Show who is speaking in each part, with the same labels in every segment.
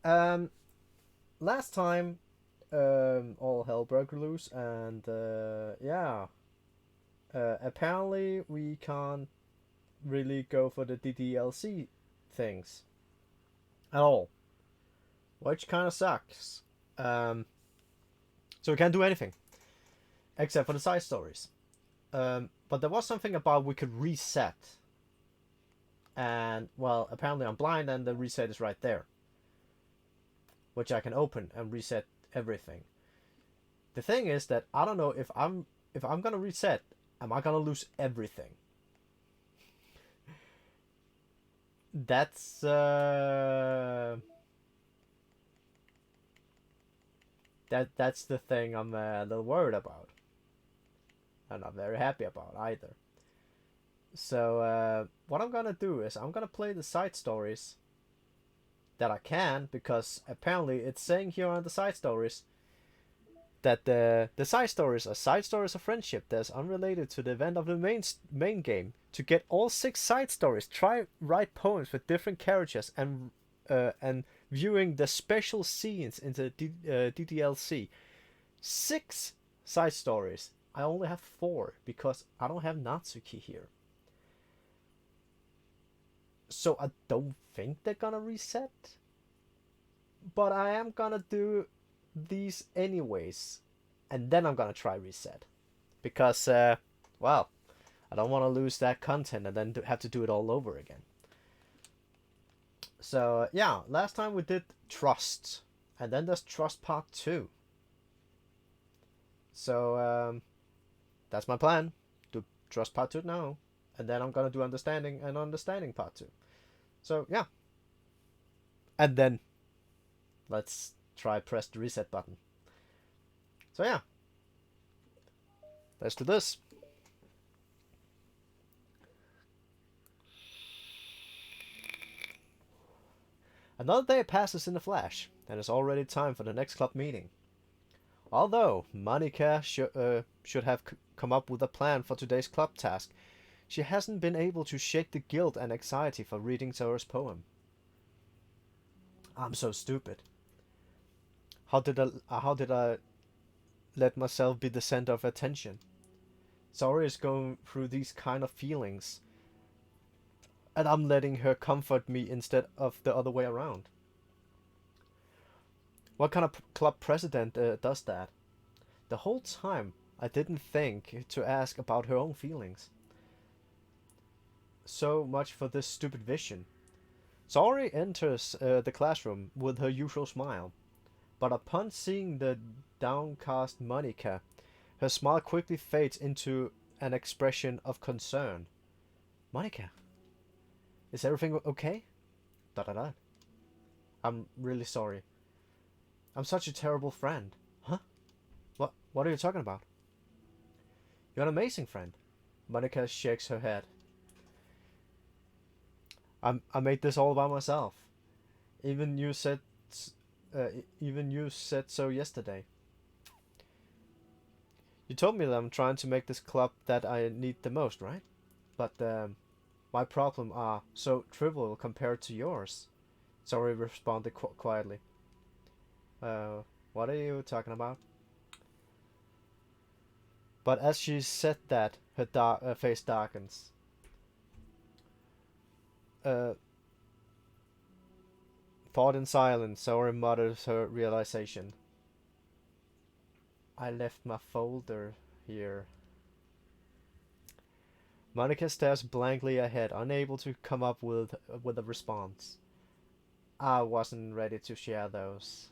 Speaker 1: Um, Last time, all hell broke loose, and yeah, apparently we can't really go for the DDLC things at all, which kind of sucks. Um, so we can't do anything except for the side stories. But there was something about we could reset, and well, apparently I'm blind, and the reset is right there, which I can open and reset everything. The thing is that I don't know if I'm gonna reset, am I gonna lose everything? That's that's the thing I'm a little worried about. I'm not very happy about either. So what I'm gonna do is I'm gonna play the side stories that I can, because apparently it's saying here on the side stories that the side stories are side stories of friendship that's unrelated to the event of the main game. To get all 6 side stories, try write poems with different characters and viewing the special scenes in the DDLC. 6 side stories. I only have 4 because I don't have Natsuki here. So I don't think they're gonna reset, but I am gonna do these anyways, and then I'm gonna try reset because well, I don't want to lose that content and then have to do it all over again. So yeah, last time we did Trust, and then there's Trust Part 2. So that's my plan. Do Trust Part 2 now, and then I'm gonna do Understanding and Understanding Part 2. So yeah, and then let's try press the reset button. So yeah, let's do this. Another day passes in a flash, and it's already time for the next club meeting. Although Monica should have come up with a plan for today's club task, she hasn't been able to shake the guilt and anxiety for reading Zora's poem. I'm so stupid. How did I let myself be the center of attention? Zora is going through these kind of feelings, and I'm letting her comfort me instead of the other way around. What kind of club president does that? The whole time I didn't think to ask about her own feelings. So much for this stupid vision. Saori enters the classroom with her usual smile, but upon seeing the downcast Monica, her smile quickly fades into an expression of concern. Monica, is everything okay? Da da da. I'm really sorry. I'm such a terrible friend. Huh? What are you talking about? You're an amazing friend. Monica shakes her head. I made this all by myself. Even you said uh, even you said so yesterday. You told me that I'm trying to make this club that I need the most, right? But my problems are so trivial compared to yours. Sorry, responded quietly. Uh, what are you talking about? But as she said that, her face darkens. Uh, Thought in silence, Sorry mutters her realization. I left my folder here. Monica stares blankly ahead, unable to come up with a response. I wasn't ready to share those.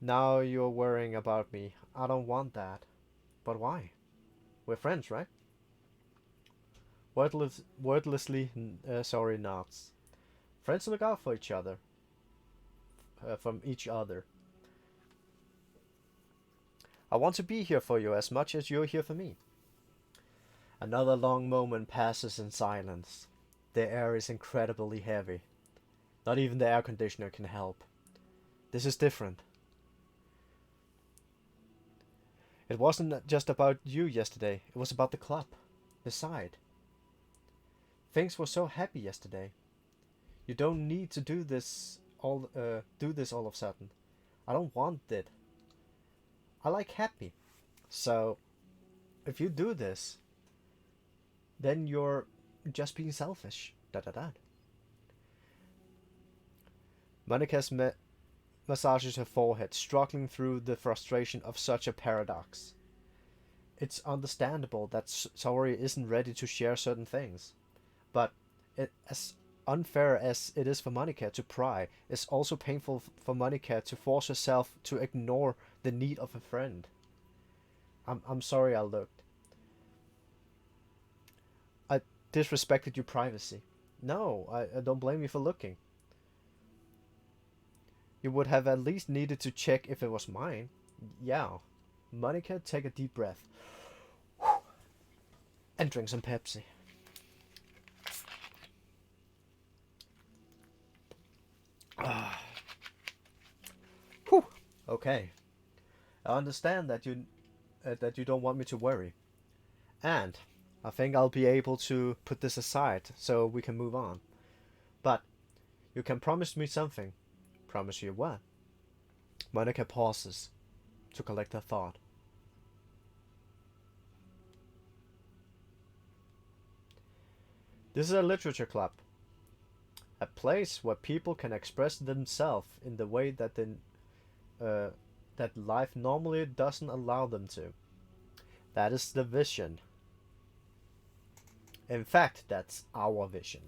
Speaker 1: Now you're worrying about me. I don't want that. But why? We're friends, right? Wordlessly, Sorry nods. Friends look out for each other, from each other. I want to be here for you as much as you're here for me. Another long moment passes in silence. The air is incredibly heavy. Not even the air conditioner can help. This is different. It wasn't just about you yesterday, it was about the club. The side. Things were so happy yesterday. You don't need to do this do this all of a sudden. I don't want it. I like happy. So if you do this, then you're just being selfish. Da da da. Monica's massages her forehead, struggling through the frustration of such a paradox. It's understandable that Saori isn't ready to share certain things, but as unfair as it is for Monica to pry, it's also painful for Monica to force herself to ignore the need of a friend. I'm sorry I looked. I disrespected your privacy. No, I don't blame you for looking. You would have at least needed to check if it was mine. Yeah. Monica, take a deep breath. And drink some Pepsi. Whew. Okay. I understand that you don't want me to worry. And I think I'll be able to put this aside so we can move on. But you can promise me something. Promise you what? Monica pauses to collect her thought. This is a literature club. A place where people can express themselves in the way that that life normally doesn't allow them to. That is the vision. In fact, that's our vision.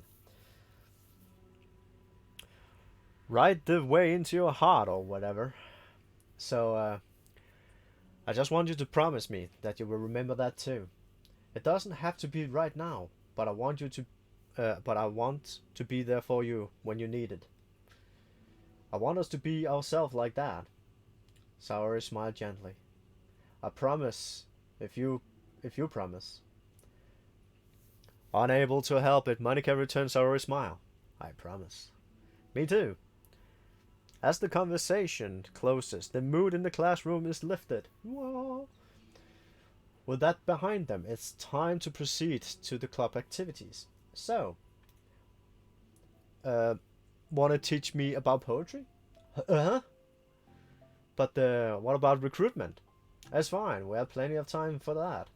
Speaker 1: Right the way into your heart or whatever. So, I just want you to promise me that you will remember that too. It doesn't have to be right now, but I want to be there for you when you need it. I want us to be ourselves like that. Saori smiled gently. I promise, if you promise. Unable to help it, Monica returned Saori's smile. I promise. Me too. As the conversation closes, the mood in the classroom is lifted. Whoa. With that behind them, it's time to proceed to the club activities. So, want to teach me about poetry? Huh? But what about recruitment? That's fine, we have plenty of time for that.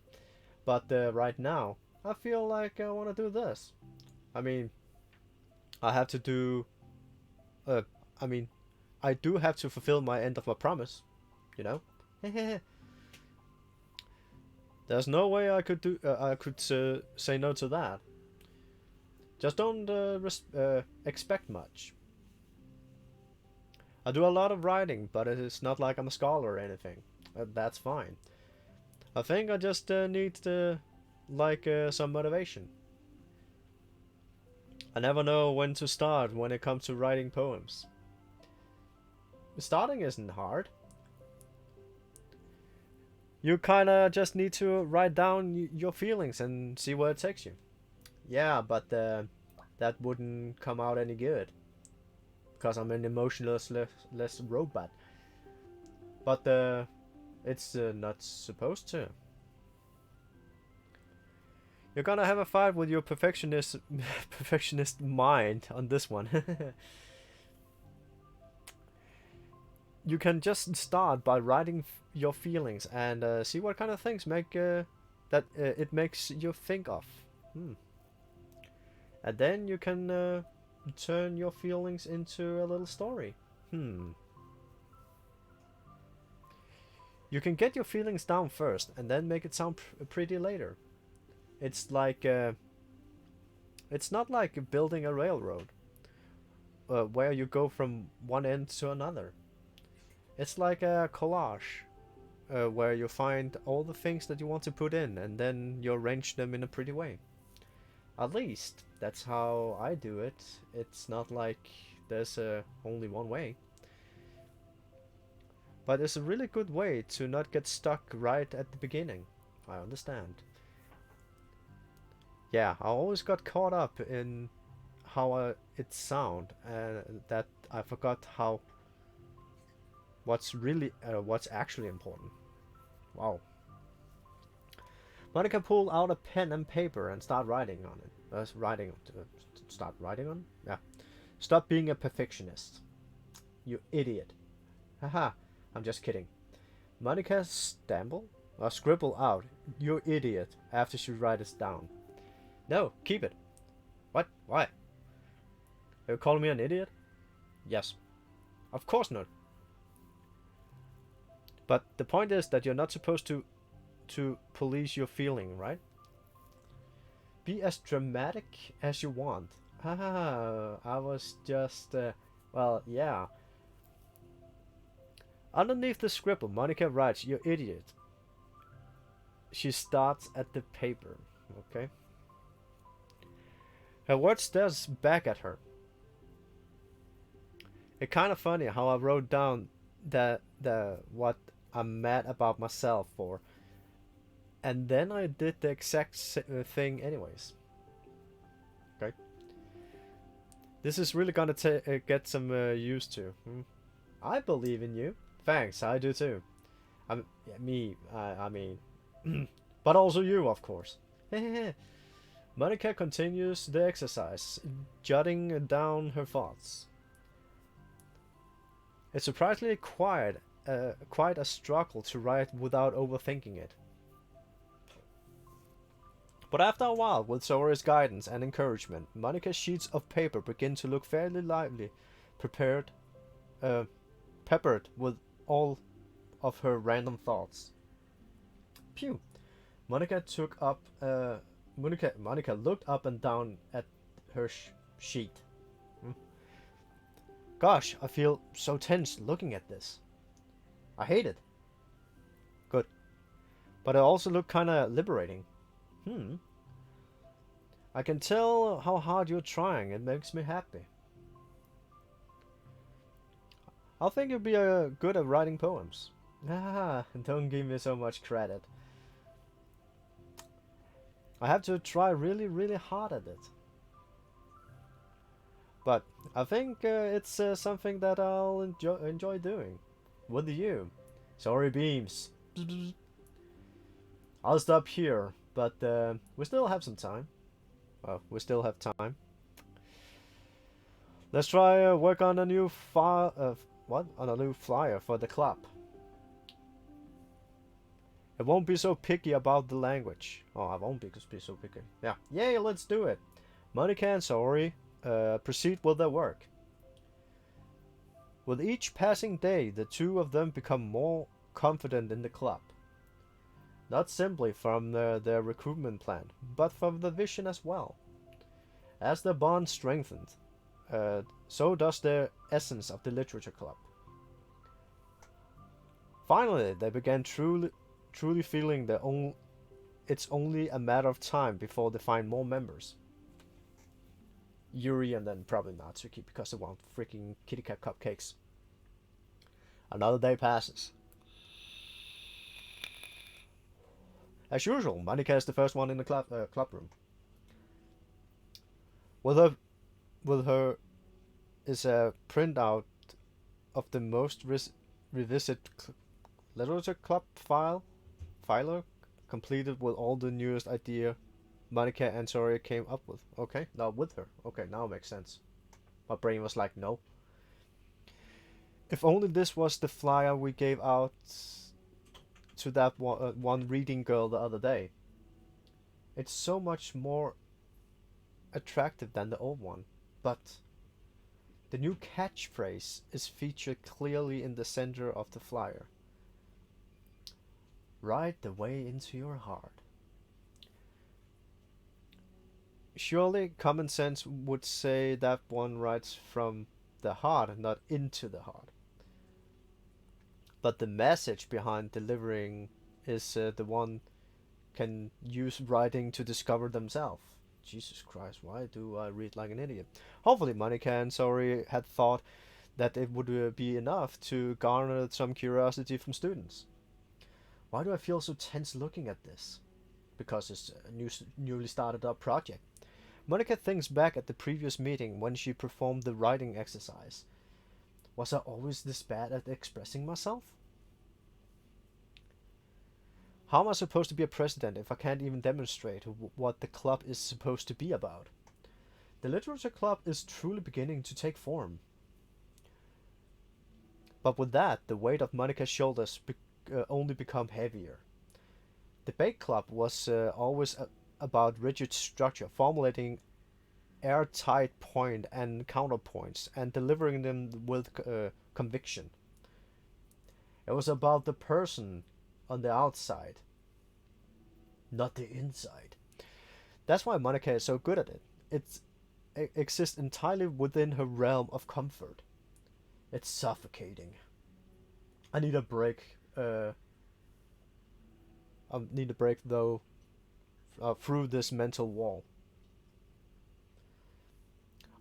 Speaker 1: But right now, I feel like I want to do this. I mean, I have to do... I do have to fulfill my end of my promise, you know? There's no way I could say no to that. Just don't expect much. I do a lot of writing, but it's not like I'm a scholar or anything. That's fine. I think I just need some motivation. I never know when to start when it comes to writing poems. Starting isn't hard. You kinda just need to write down your feelings and see where it takes you. Yeah, but that wouldn't come out any good. Because I'm an emotionless robot. But it's not supposed to. You're gonna have a fight with your perfectionist mind on this one. You can just start by writing your feelings and see what kind of things make it makes you think of. And then you can turn your feelings into a little story. You can get your feelings down first and then make it sound pretty later. It's like it's not like building a railroad where you go from one end to another. It's like a collage where you find all the things that you want to put in and then you arrange them in a pretty way. At least that's how I do it. It's not like there's only one way. But it's a really good way to not get stuck right at the beginning. I understand. Yeah, I always got caught up in how it sound and that I forgot what's actually important. Wow. Monica pulled out a pen and paper and started writing on it. Start writing on it? Yeah. Stop being a perfectionist. You idiot. Haha, I'm just kidding. Monica scribble out, you idiot, after she writes it down. No, keep it. What? Why? Are you calling me an idiot? Yes. Of course not. But the point is that you're not supposed to police your feeling, right? Be as dramatic as you want. Haha, I was just, well, yeah. Underneath the scribble, Monica writes, you idiot. She starts at the paper, okay? Her word stares back at her. It's kind of funny how I wrote down the what I'm mad about myself for, and then I did the exact thing anyways. Okay. This is really gonna get some used to. I believe in you. Thanks, I do too. I mean, but also you, of course. Monica continues the exercise, jotting down her thoughts. It's surprisingly quite a struggle to write without overthinking it. But after a while, with Sora's guidance and encouragement, Monica's sheets of paper begin to look fairly lively, peppered with all of her random thoughts. Phew! Monica looked up and down at her sheet. Gosh, I feel so tense looking at this. I hate it. Good. But it also looked kinda liberating. I can tell how hard you're trying. It makes me happy. I think you'll be good at writing poems. Ah, don't give me so much credit. I have to try really, really hard at it. But I think it's something that I'll enjoy doing. With you. Sorry, beams. I'll stop here, but we still have some time. Well, we still have time. Let's try work on a new on a new flyer for the club. It won't be so picky about the language. Oh, I won't be so picky. Yeah, yay, let's do it. Monica and Sori proceed with their work. With each passing day, the two of them become more confident in the club. Not simply from their recruitment plan, but from the vision as well. As their bond strengthened, so does the essence of the literature club. Finally, they began truly feeling it's only a matter of time before they find more members. Yuri and then probably Natsuki because they want freaking kitty cat cupcakes. Another day passes. As usual, Monica is the first one in the club room. With her is a printout of the most revisited literature club filer, completed with all the newest idea Monica and Sori came up with. Okay, now with her. Okay, now it makes sense. My brain was like, no. If only this was the flyer we gave out to that one reading girl the other day. It's so much more attractive than the old one, but the new catchphrase is featured clearly in the center of the flyer. Right the way into your heart. Surely common sense would say that one writes from the heart and not into the heart. But the message behind delivering is the one can use writing to discover themselves. Jesus Christ, why do I read like an idiot? Hopefully Monica and Sori had thought that it would be enough to garner some curiosity from students. Why do I feel so tense looking at this? Because it's a newly started up project. Monica thinks back at the previous meeting when she performed the writing exercise. Was I always this bad at expressing myself? How am I supposed to be a president if I can't even demonstrate what the club is supposed to be about? The literature club is truly beginning to take form. But with that, the weight of Monica's shoulders only become heavier. The bait club was always about rigid structure, formulating airtight point and counterpoints and delivering them with conviction. It was about the person on the outside, not the inside. That's why Monica is so good at it. It exists entirely within her realm of comfort. It's suffocating. I need a break. I need a break though through this mental wall.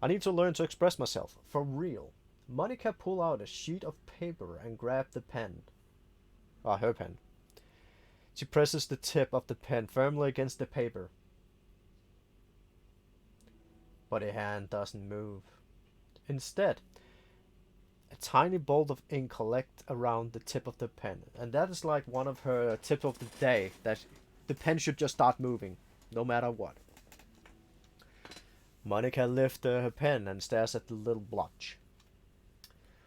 Speaker 1: I need to learn to express myself for real. Monica pulled out a sheet of paper and grabbed the pen. Her pen. She presses the tip of the pen firmly against the paper. But her hand doesn't move. Instead, a tiny bolt of ink collects around the tip of the pen, and that is like one of her tips of the day, that the pen should just start moving, no matter what. Monica lifts her pen and stares at the little blotch.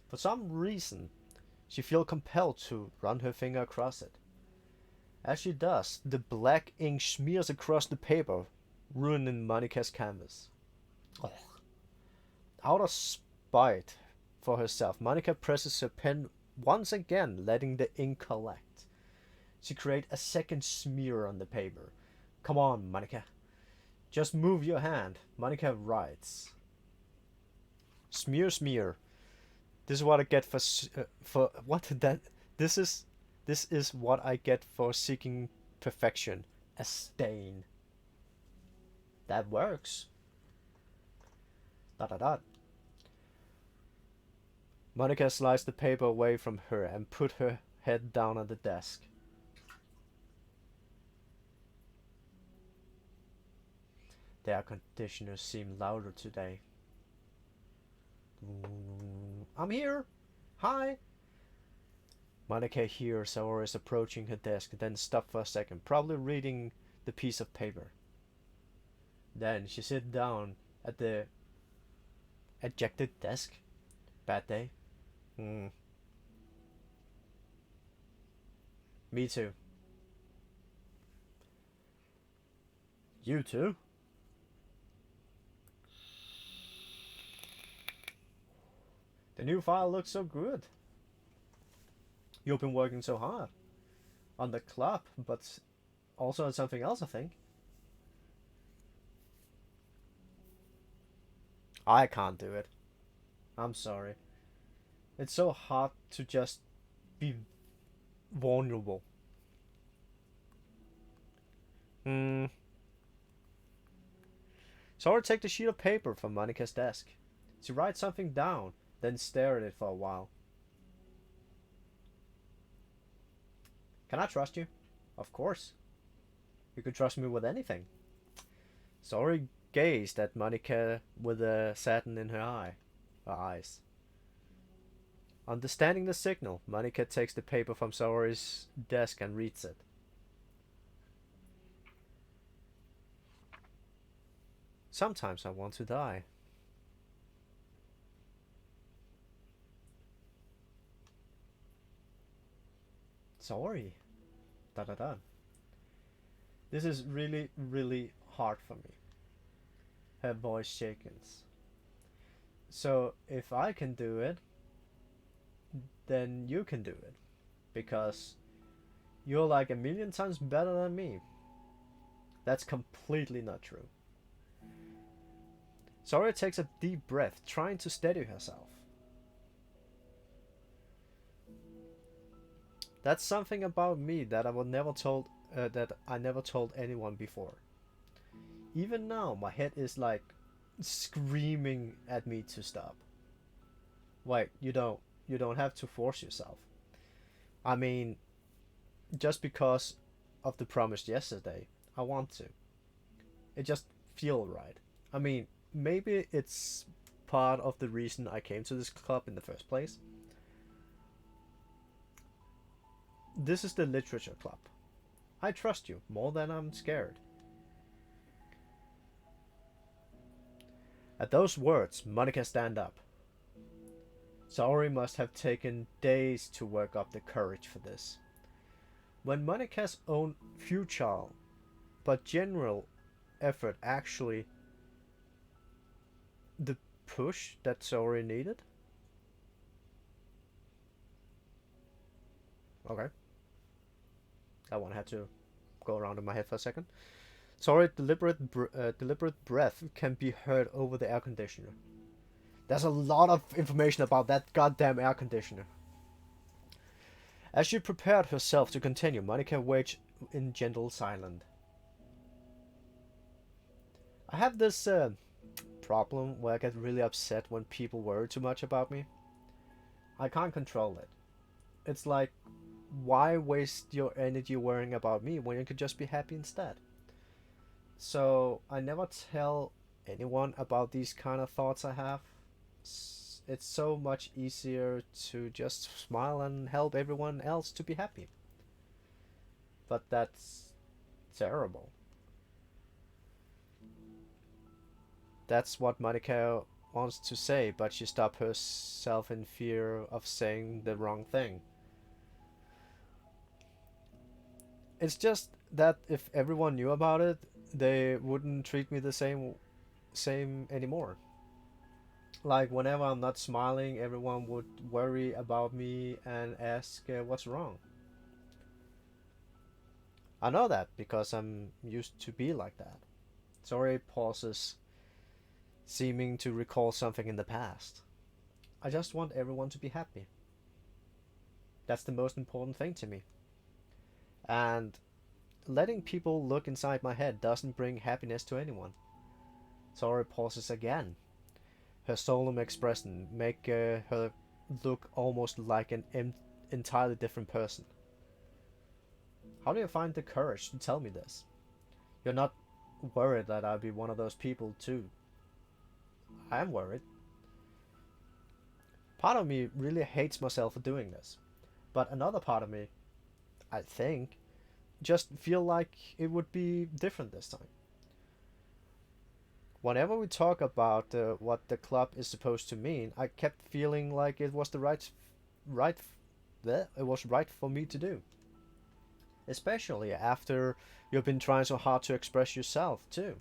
Speaker 1: For some reason, she feels compelled to run her finger across it. As she does, the black ink smears across the paper, ruining Monica's canvas. Ugh. Out of spite for herself, Monica presses her pen once again, letting the ink collect. She creates a second smear on the paper. Come on, Monica. Just move your hand. Monica writes. Smear, smear. This is what I get for what that. This is what I get for seeking perfection. A stain. That works. Dot dot dot. Monica slides the paper away from her and put her head down on the desk. The air conditioner seemed louder today. I'm here! Hi! Monica hears Saori is approaching her desk, then stops for a second, probably reading the piece of paper. Then she sits down at the ejected desk. Bad day? Me too. You too? The new file looks so good. You've been working so hard. On the club, but also on something else, I think. I can't do it. I'm sorry. It's so hard to just be vulnerable. Sora takes the sheet of paper from Monica's desk. She writes something down, then stares at it for a while. Can I trust you? Of course. You could trust me with anything. Sora gazed at Monica with a sadden in her eyes. Understanding the signal, Monica takes the paper from Saori's desk and reads it. Sometimes I want to die. Sorry. Da da da. This is really, really hard for me. Her voice shakens. So if I can do it, then you can do it. Because you're like a million times better than me. That's completely not true. Sora takes a deep breath, trying to steady herself. That's something about me that I never told anyone before. Even now, my head is like screaming at me to stop. Wait, you don't have to force yourself. I mean, just because of the promise yesterday, I want to. It just feels right. I mean, maybe it's part of the reason I came to this club in the first place. This is the literature club. I trust you more than I'm scared. At those words, Monica stands up. Saori must have taken days to work up the courage for this. When Monika's own futile but general effort actually the push that Saori needed? Okay, that one had to go around in my head for a second. Sorry, deliberate breath can be heard over the air conditioner. There's a lot of information about that goddamn air conditioner. As she prepared herself to continue, Monica waited in gentle silence. I have this problem where I get really upset when people worry too much about me. I can't control it. It's like, why waste your energy worrying about me when you could just be happy instead? So I never tell anyone about these kind of thoughts I have. It's so much easier to just smile and help everyone else to be happy. But that's terrible. That's what Monica wants to say, but she stopped herself in fear of saying the wrong thing. It's just that if everyone knew about it, they wouldn't treat me the same anymore. Like whenever I'm not smiling, everyone would worry about me and ask what's wrong. I know that because I'm used to be like that. Sorry pauses, seeming to recall something in the past. I just want everyone to be happy. That's the most important thing to me. And letting people look inside my head doesn't bring happiness to anyone. Sorry pauses again. Her solemn expression make her look almost like an entirely different person. How do you find the courage to tell me this? You're not worried that I'll be one of those people too. I am worried. Part of me really hates myself for doing this. But another part of me, I think, just feel like it would be different this time. Whenever we talk about what the club is supposed to mean, I kept feeling like it was the right, it was right for me to do. Especially after you've been trying so hard to express yourself too.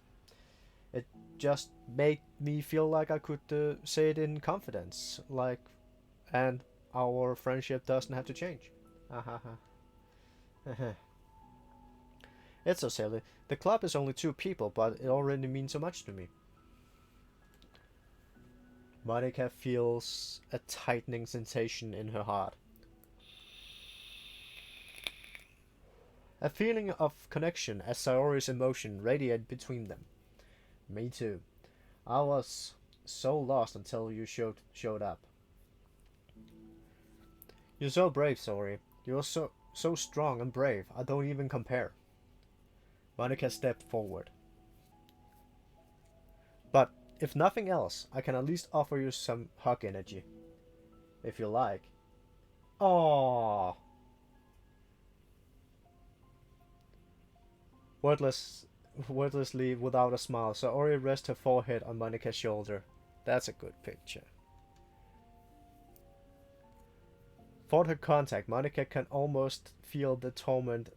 Speaker 1: It just made me feel like I could say it in confidence, like, and our friendship doesn't have to change. It's so silly. The club is only two people, but it already means so much to me. Monica feels a tightening sensation in her heart. A feeling of connection as Saori's emotion radiated between them. Me too. I was so lost until you showed up. You're so brave, Saori. You're so strong and brave. I don't even compare. Monica stepped forward. But if nothing else, I can at least offer you some hug energy. If you like. Aww. Wordless, Wordlessly, without a smile, Saori rests her forehead on Monica's shoulder. That's a good picture. For her contact, Monica can almost feel the torment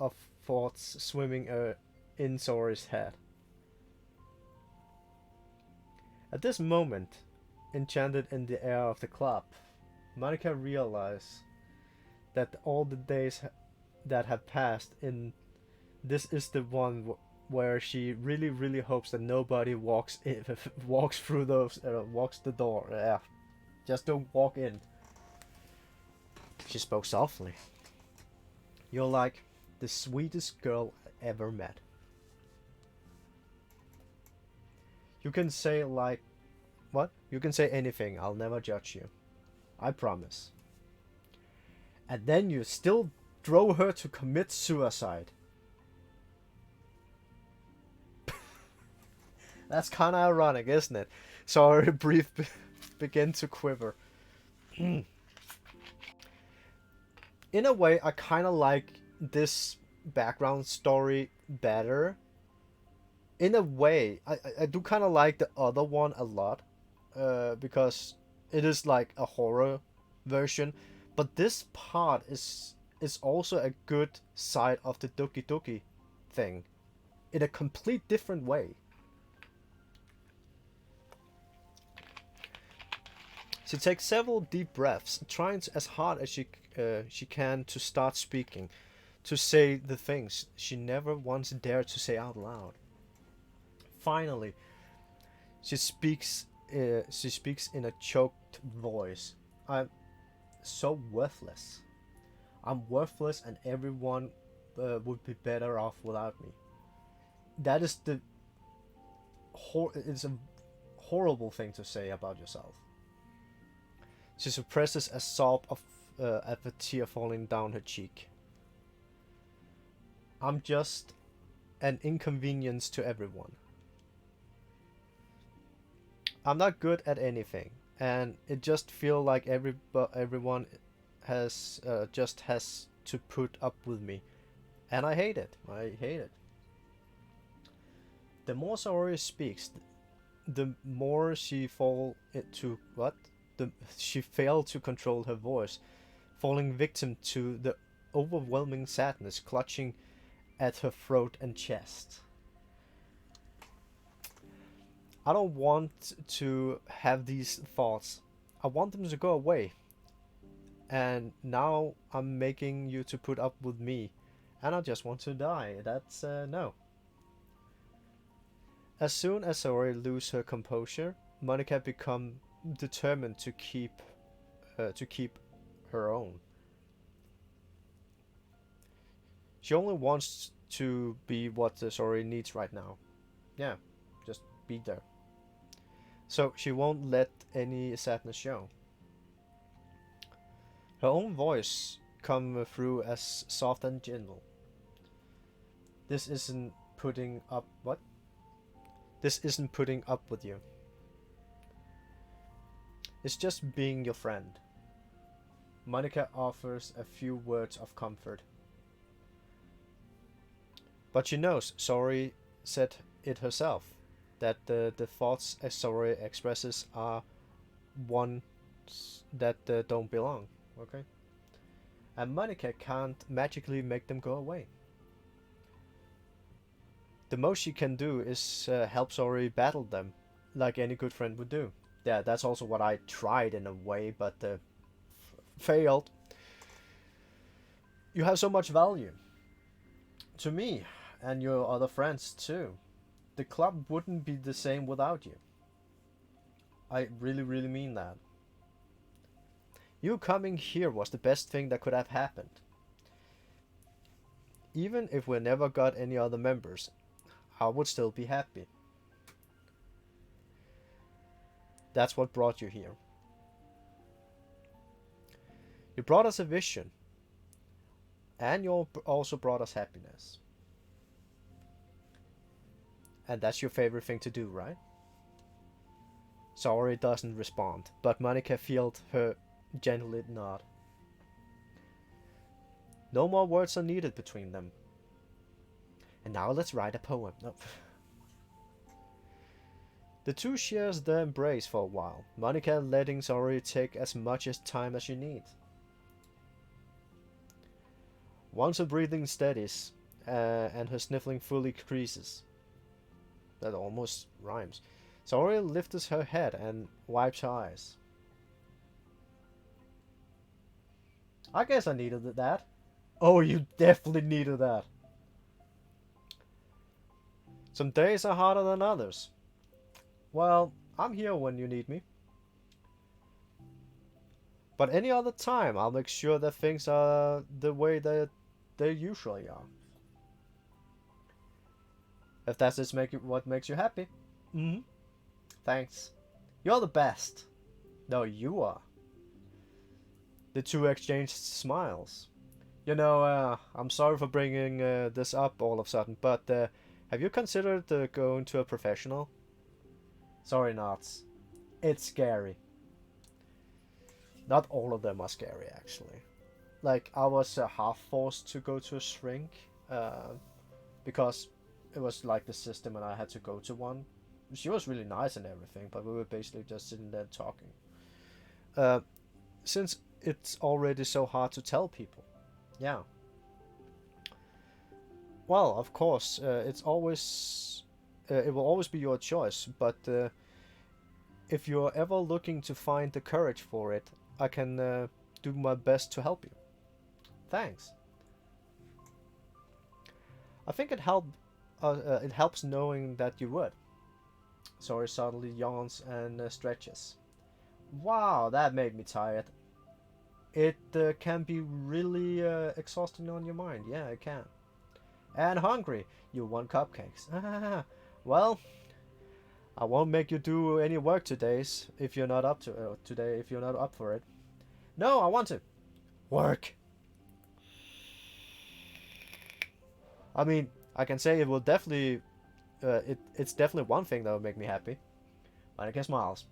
Speaker 1: of thoughts swimming in Saori's head. At this moment, enchanted in the air of the club, Monica realized that all the days that have passed in this is the one where she really hopes that nobody walks through those walks the door. Yeah, just don't walk in. She spoke softly. You're like the sweetest girl I ever met. You can say like, what? You can say anything. I'll never judge you. I promise. And then you still drove her to commit suicide. That's kind of ironic, isn't it? So her breath began to quiver. In a way, I kind of like this background story better. In a way, I do kind of like the other one a lot. Because It is like a horror version, but this part is also a good side of the Doki Doki thing in a complete different way. She takes several deep breaths, trying as hard as she can to start speaking, to say the things she never once dared to say out loud. Finally, she speaks. She speaks in a choked voice. I'm so worthless. I'm worthless, and everyone would be better off without me. That is the it's a horrible thing to say about yourself. She suppresses a sob of a tear falling down her cheek. I'm just an inconvenience to everyone. I'm not good at anything, and it just feels like everyone has just has to put up with me, and I hate it. I hate it. The more Saori speaks, the more she fall into what? She failed to control her voice, falling victim to the overwhelming sadness clutching at her throat and chest. I don't want to have these thoughts. I want them to go away. And now I'm making you to put up with me. And I just want to die. That's no. As soon as Saori loses her composure, Monica becomes determined to keep her own. She only wants to be what Saori needs right now. Yeah, just be there. So she won't let any sadness show. Her own voice come through as soft and gentle. This isn't putting up what? This isn't putting up with you. It's just being your friend. Monica offers a few words of comfort. But she knows Saori said it herself, that the thoughts Saori expresses are ones that don't belong. Okay? And Monica can't magically make them go away. The most she can do is help Saori battle them, like any good friend would do. Yeah, that's also what I tried in a way, but failed. You have so much value to me and your other friends too. The club wouldn't be the same without you. I really, really mean that. You coming here was the best thing that could have happened. Even if we never got any other members, I would still be happy. That's what brought you here. You brought us a vision, and you also brought us happiness. And that's your favorite thing to do, right? Saori doesn't respond, but Monica feels her gently nod. No more words are needed between them. And now let's write a poem. No. The two shares their embrace for a while, Monica letting Saori take as much time as she needs. Once her breathing steadies and her sniffling fully decreases, that almost rhymes, Saori lifts her head and wipes her eyes. I guess I needed that. Oh, you definitely needed that. Some days are harder than others. Well, I'm here when you need me. But any other time, I'll make sure that things are the way that they usually are. If that's just what makes you happy. Mm-hmm. Thanks. You're the best. No, you are. The two exchanged smiles. You know, I'm sorry for bringing this up all of a sudden, but have you considered going to a professional? Sorry, Knots. It's scary. Not all of them are scary, actually. Like, I was half forced to go to a shrink because it was like the system and I had to go to one. She was really nice and everything, but we were basically just sitting there talking. Uh, since it's already so hard to tell people. Yeah. Well, of course, it will always be your choice. But if you're ever looking to find the courage for it, I can do my best to help you. Thanks. I think it helps knowing that you would. Sorry suddenly yawns and stretches. Wow, that made me tired. It can be really exhausting on your mind. Yeah, it can. And hungry. You want cupcakes. Well, I won't make you do any work if you're not up to today if you're not up for it. No, I want to work. I mean, I can say it will definitely it's definitely one thing that will make me happy when I get smiles.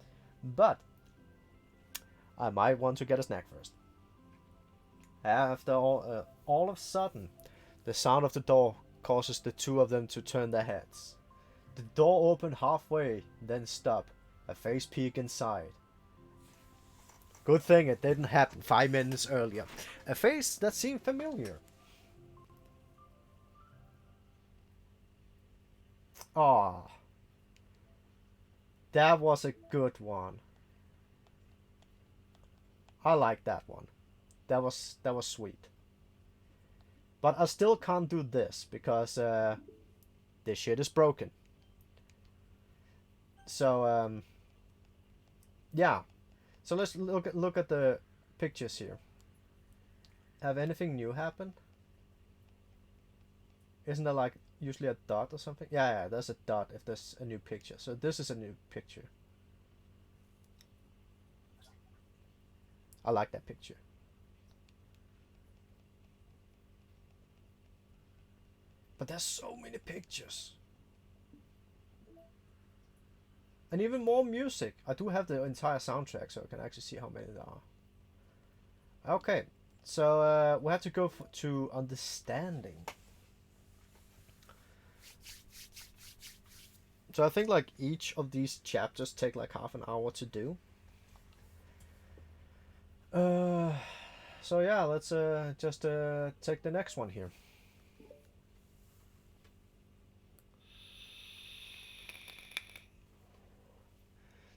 Speaker 1: But I might want to get a snack first. After all of a sudden, the sound of the door causes the two of them to turn their heads. The door opened halfway, then stopped. A face peek inside. Good thing it didn't happen 5 minutes earlier. A face that seemed familiar. Ah, that was a good one. I like that one. That was sweet. But I still can't do this because this shit is broken. So yeah. So let's look at the pictures here. Have anything new happened? Isn't there like usually a dot or something? Yeah, there's a dot if there's a new picture. So this is a new picture. I like that picture. But there's so many pictures. And even more music. I do have the entire soundtrack, so I can actually see how many there are. Okay, so we have to go to understanding. So I think like each of these chapters take like half an hour to do. So yeah, let's just take the next one here.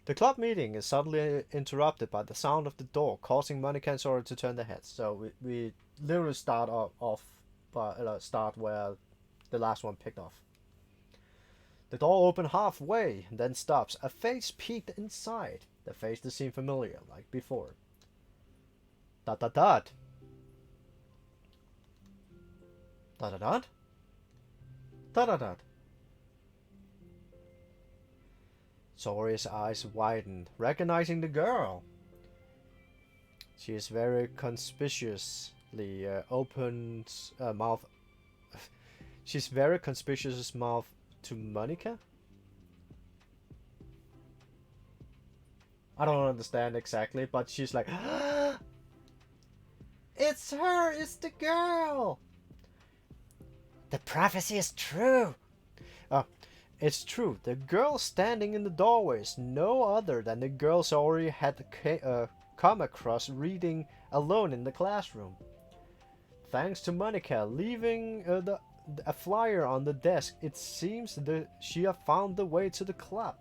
Speaker 1: The club meeting is suddenly interrupted by the sound of the door, causing Monica and Sora to turn their heads. So we literally start where the last one picked off. The door opened halfway, then stops. A face peeked inside. The face that seemed familiar, like before. Dot dot dot. Dot dot dot. Dot dot dot. Sora's eyes widened, recognizing the girl. She is very conspicuously opened mouth. She's very conspicuous mouth to Monica. I don't understand exactly, but she's like, it's her, it's the girl. The prophecy is true. It's true. The girl standing in the doorway is no other than the girl Sora had come across reading alone in the classroom. Thanks to Monica leaving a flyer on the desk, it seems that she have found the way to the club.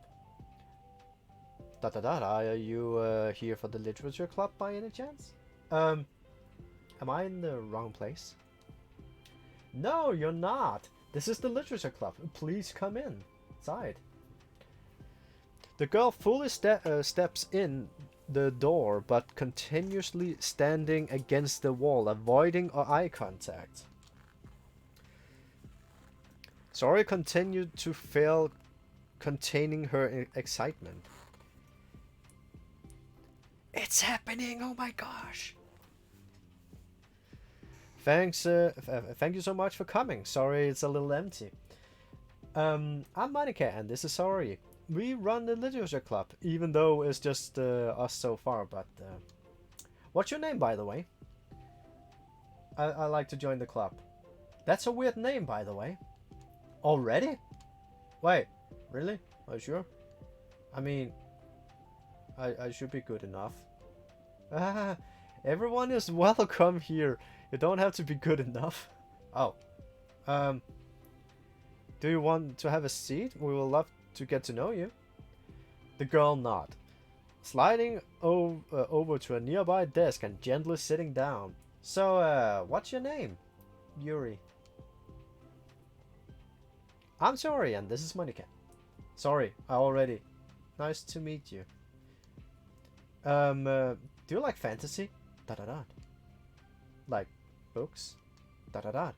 Speaker 1: Are you here for the literature club by any chance? Am I in the wrong place? No, you're not. This is the literature club. Please come inside. The girl fully steps in the door, but continuously standing against the wall, avoiding eye contact. Sora continued to fail containing her excitement. It's happening! Oh my gosh! Thanks, thank you so much for coming. Sorry it's a little empty. I'm Monica and this is Sora. We run the literature club, even though it's just us so far, but what's your name, by the way? I like to join the club. That's a weird name, by the way. Already? Wait, really? Are you sure? I mean, I should be good enough. Ah, everyone is welcome here. You don't have to be good enough. Oh, um, do you want to have a seat? We will love to get to know you. The girl nodded, sliding over to a nearby desk and gently sitting down. So, what's your name? Yuri. I'm sorry, and this is Monica. Sorry, I already. Nice to meet you. Do you like fantasy? Da da da. Like books? Da da da.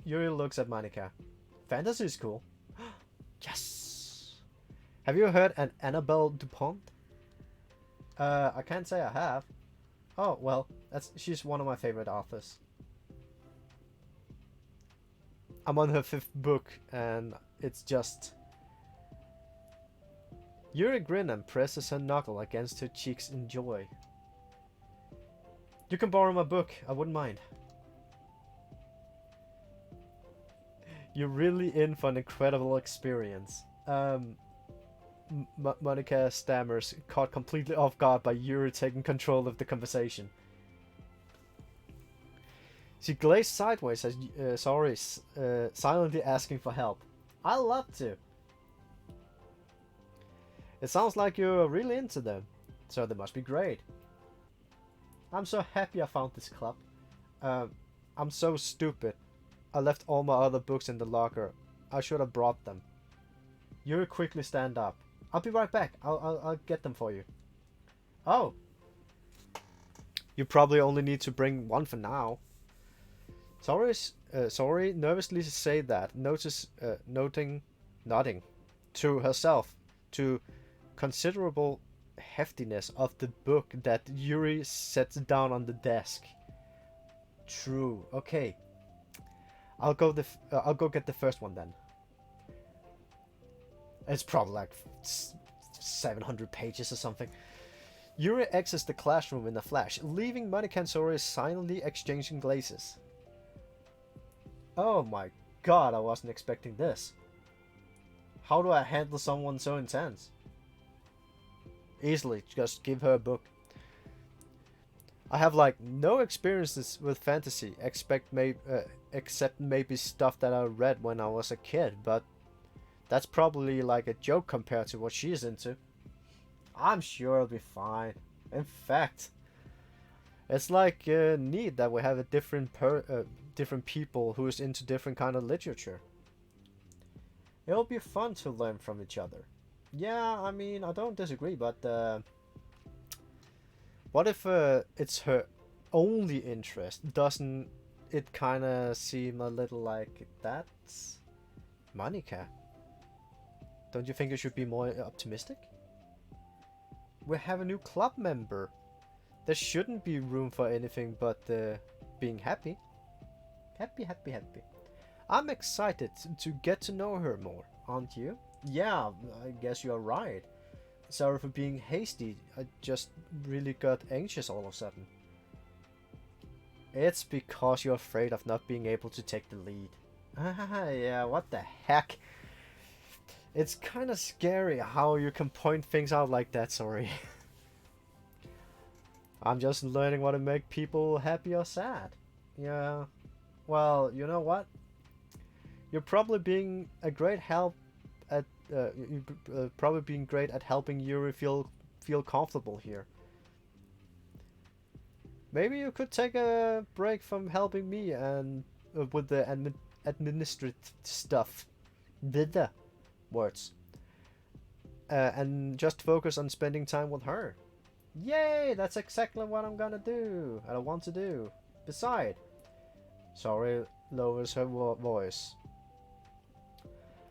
Speaker 1: Yuri looks at Monica. Fantasy is cool. Yes! Have you heard an Annabelle Dupont? I can't say I have. Oh, well, she's one of my favorite authors. I'm on her 5th book, and it's just... Yuri grins and presses her knuckle against her cheeks in joy. You can borrow my book, I wouldn't mind. You're really in for an incredible experience. Monica stammers, caught completely off guard by Yuri taking control of the conversation. She glazed sideways as silently asking for help. I'd love to. It sounds like you're really into them, so they must be great. I'm so happy I found this club. I'm so stupid. I left all my other books in the locker. I should have brought them. Yuri quickly stand up. I'll be right back. I'll get them for you. Oh. You probably only need to bring one for now. Sorry, nervously say that, nodding to herself, to considerable heftiness of the book that Yuri sets down on the desk. True. Okay. I'll go get the first one then. It's probably like 700 pages or something. Yuri exits the classroom in a flash, leaving Monica and Sori silently exchanging glances. Oh my god, I wasn't expecting this. How do I handle someone so intense? Easily, just give her a book. I have like no experiences with fantasy, except maybe stuff that I read when I was a kid, but that's probably like a joke compared to what she's into. I'm sure it'll be fine. In fact, it's like neat that we have a different people who's into different kind of literature. It'll be fun to learn from each other. Yeah, I mean, I don't disagree, but what if it's her only interest? Doesn't it kind of seem a little like that's Monica? Don't you think you should be more optimistic? We have a new club member. There shouldn't be room for anything but being happy. Happy. I'm excited to get to know her more, aren't you? Yeah, I guess you're right. Sorry for being hasty. I just really got anxious all of a sudden. It's because you're afraid of not being able to take the lead. Yeah, what the heck? It's kind of scary how you can point things out like that, sorry. I'm just learning what to make people happy or sad. Yeah. Well, you know what? You're probably being a great help at probably being great at helping Yuri feel comfortable here. Maybe you could take a break from helping me and with the administrative stuff. The words. And just focus on spending time with her. Yay! That's exactly what I'm gonna do. I want to do. Besides, Sorry lowers her voice.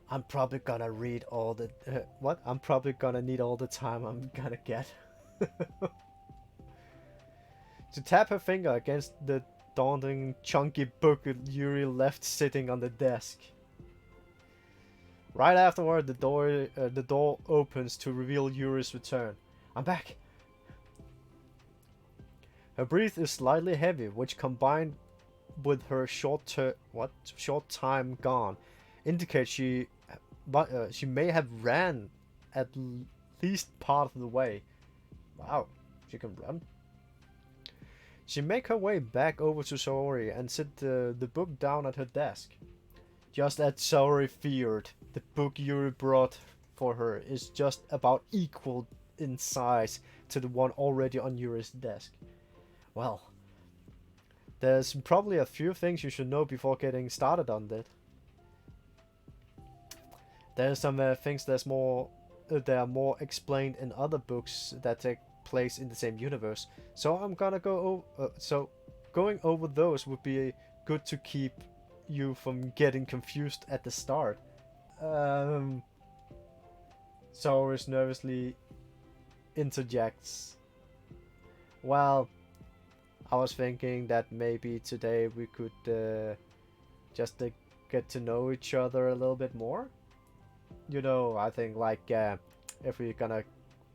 Speaker 1: I'm probably gonna read all the what? I'm probably gonna need all the time I'm gonna get. To tap her finger against the daunting, chunky book Yuri left sitting on the desk. Right afterward, the door opens to reveal Yuri's return. I'm back. Her breath is slightly heavy, which combined with her short time gone, indicates she may have ran at least part of the way. Wow, She can run. She make her way back over to Saori and sit the book down at her desk. Just as Saori feared, the book Yuri brought for her is just about equal in size to the one already on Yuri's desk. Well, there's probably a few things you should know before getting started on that. There's some things that are more explained in other books that take place in the same universe. So I'm gonna go. Going over those would be good to keep you from getting confused at the start. Saurus nervously interjects. Well, I was thinking that maybe today we could just get to know each other a little bit more. You know, I think like if we're gonna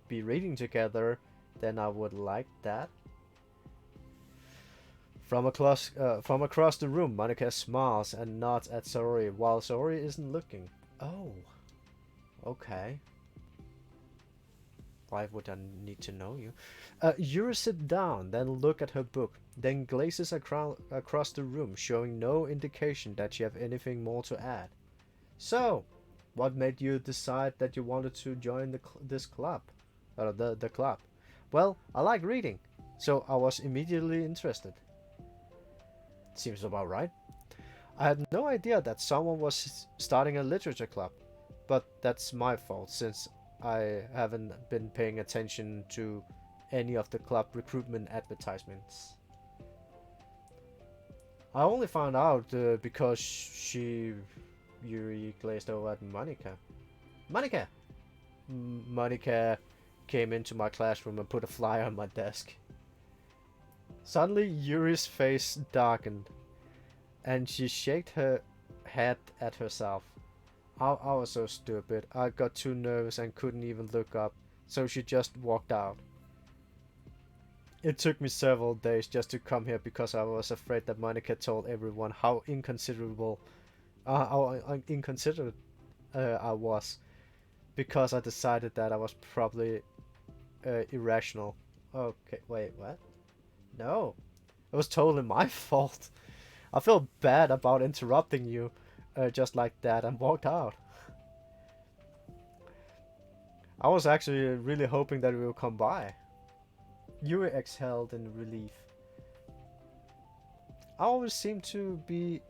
Speaker 1: be reading together, then I would like that. From across the room, Monica smiles and nods at Saori while Saori isn't looking. Oh, okay. Why would I need to know you? Yuri sits down, then look at her book, then gazes across the room, showing no indication that she have anything more to add. So, what made you decide that you wanted to join this club? The club. Well, I like reading, so I was immediately interested. Seems about right. I had no idea that someone was starting a literature club, but that's my fault since I haven't been paying attention to any of the club recruitment advertisements. I only found out because Yuri glazed over at Monica. Monica! Monica came into my classroom and put a flyer on my desk. Suddenly, Yuri's face darkened, and she shook her head at herself. I was so stupid. I got too nervous and couldn't even look up, so she just walked out. It took me several days just to come here because I was afraid that Monica told everyone how inconsiderate I was, because I decided that I was probably irrational. Okay, wait, what? No, it was totally my fault. I feel bad about interrupting you just like that and walked out. I was actually really hoping that we would come by. Yuri exhaled in relief. I always seem to be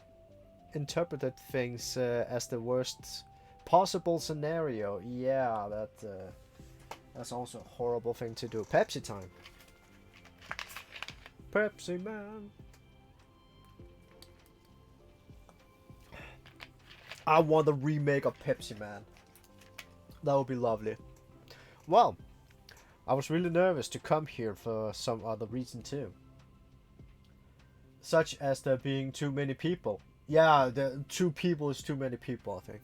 Speaker 1: interpreted things as the worst possible scenario. Yeah, that's also a horrible thing to do. Pepsi time. Pepsi Man. I want a remake of Pepsi Man. That would be lovely. Well, I was really nervous to come here for some other reason too. Such as there being too many people. Yeah, the 2 people is too many people, I think.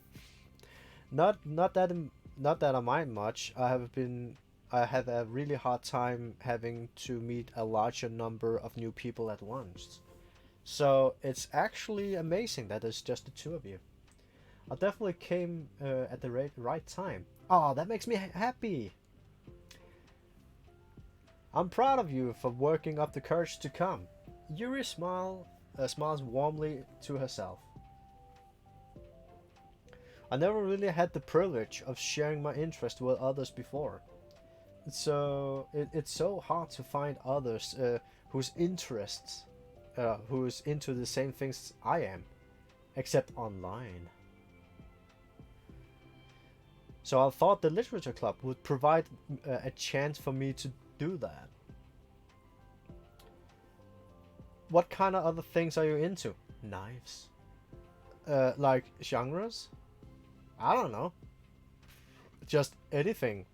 Speaker 1: Not that I mind much. I have a really hard time having to meet a larger number of new people at once. So it's actually amazing that it's just the 2 of you. I definitely came at the right time. Oh, that makes me happy. I'm proud of you for working up the courage to come. Yuri smiles warmly to herself. I never really had the privilege of sharing my interest with others before. So it's so hard to find others whose interests, who's into the same things I am, except online. So I thought the literature club would provide a chance for me to do that. What kind of other things are you into? Knives? Like genres? I don't know. Just anything.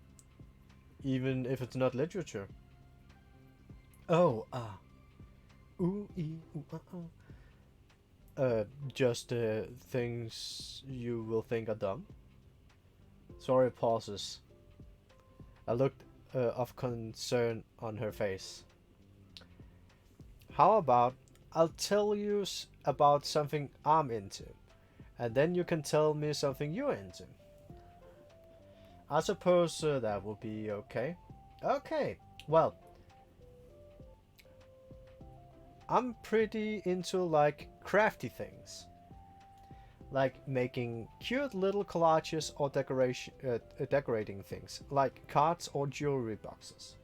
Speaker 1: Even if it's not literature. Oh, ooh, ooh, just things you will think are dumb. Sorry, pauses. A look of concern on her face. How about I'll tell you about something I'm into, and then you can tell me something you're into. I suppose that will be okay. Okay, well, I'm pretty into like crafty things, like making cute little collages or decorating things, like cards or jewelry boxes.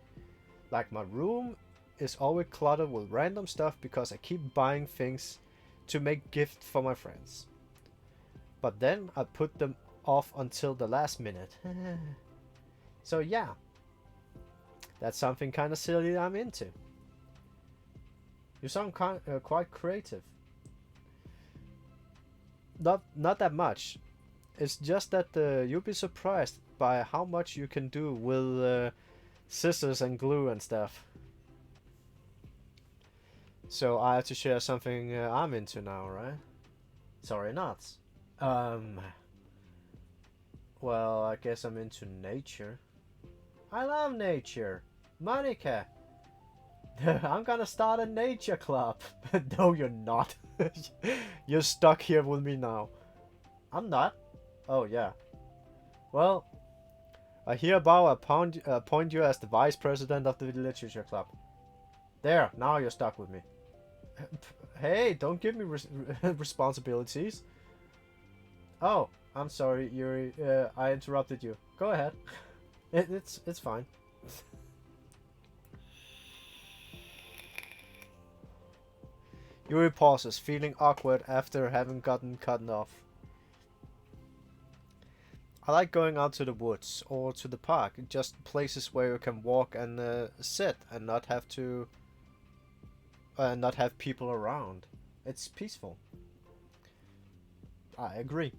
Speaker 1: Like my room is always cluttered with random stuff because I keep buying things to make gifts for my friends. But then I put them off until the last minute. So yeah, that's something kind of silly I'm into. You sound quite creative. Not that much. It's just that you'll be surprised by how much you can do with scissors and glue and stuff. So I have to share something I'm into now, right? Sorry, nuts. Um, well, I guess I'm into nature. I love nature. Monica, I'm gonna start a nature club. No, you're not. You're stuck here with me now. I'm not. Oh, yeah. Well, I hereby appoint you as the vice president of the literature club. There, now you're stuck with me. Hey, don't give me responsibilities. Oh, I'm sorry, Yuri. I interrupted you. Go ahead. It's fine. Yuri pauses, feeling awkward after having gotten cut off. I like going out to the woods or to the park, just places where you can walk and sit and not have people around. It's peaceful. I agree.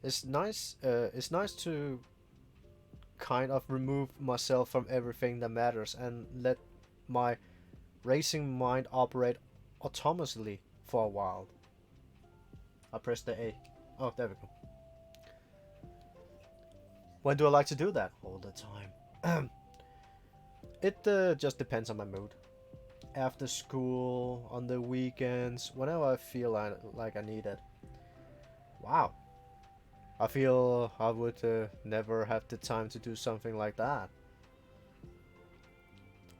Speaker 1: It's nice. It's nice to kind of remove myself from everything that matters and let my racing mind operate autonomously for a while. I press the A. Oh, there we go. When do I like to do that? All the time. It just depends on my mood. After school, on the weekends, whenever I feel like I need it. Wow. I feel I would never have the time to do something like that.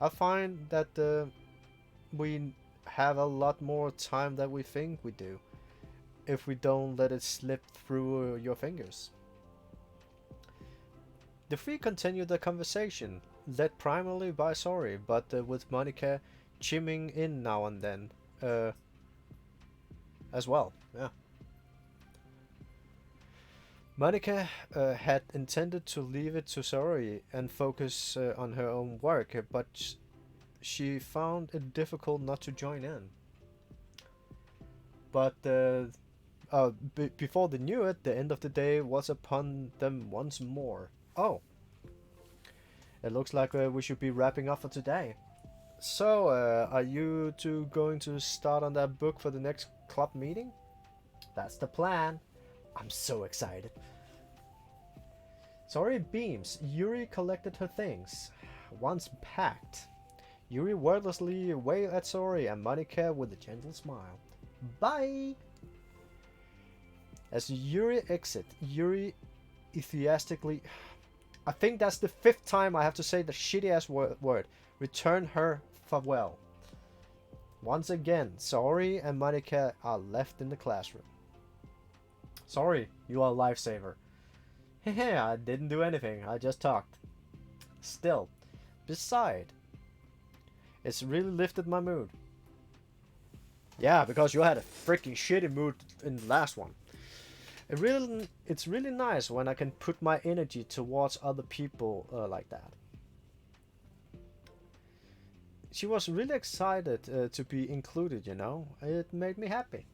Speaker 1: I find that we have a lot more time than we think we do if we don't let it slip through your fingers. The three continue the conversation, led primarily by Sorry, but with Monica chiming in now and then as well. Yeah. Monica had intended to leave it to Sorry and focus on her own work, but she found it difficult not to join in. But before they knew it, the end of the day was upon them once more. Oh, it looks like we should be wrapping up for today. So, are you two going to start on that book for the next club meeting? That's the plan. I'm so excited. Sorry beams. Yuri collected her things. Once packed, Yuri wordlessly waved at Sorry and Monica with a gentle smile. Bye! As Yuri exit, Yuri enthusiastically... I think that's the 5th time I have to say the shitty ass word. Return her farewell. Once again, Sorry and Monica are left in the classroom. Sorry, you are a lifesaver. Hehe, I didn't do anything, I just talked. Still, beside, it's really lifted my mood. Yeah, because you had a freaking shitty mood in the last one. It's really nice when I can put my energy towards other people like that. She was really excited to be included, you know. It made me happy.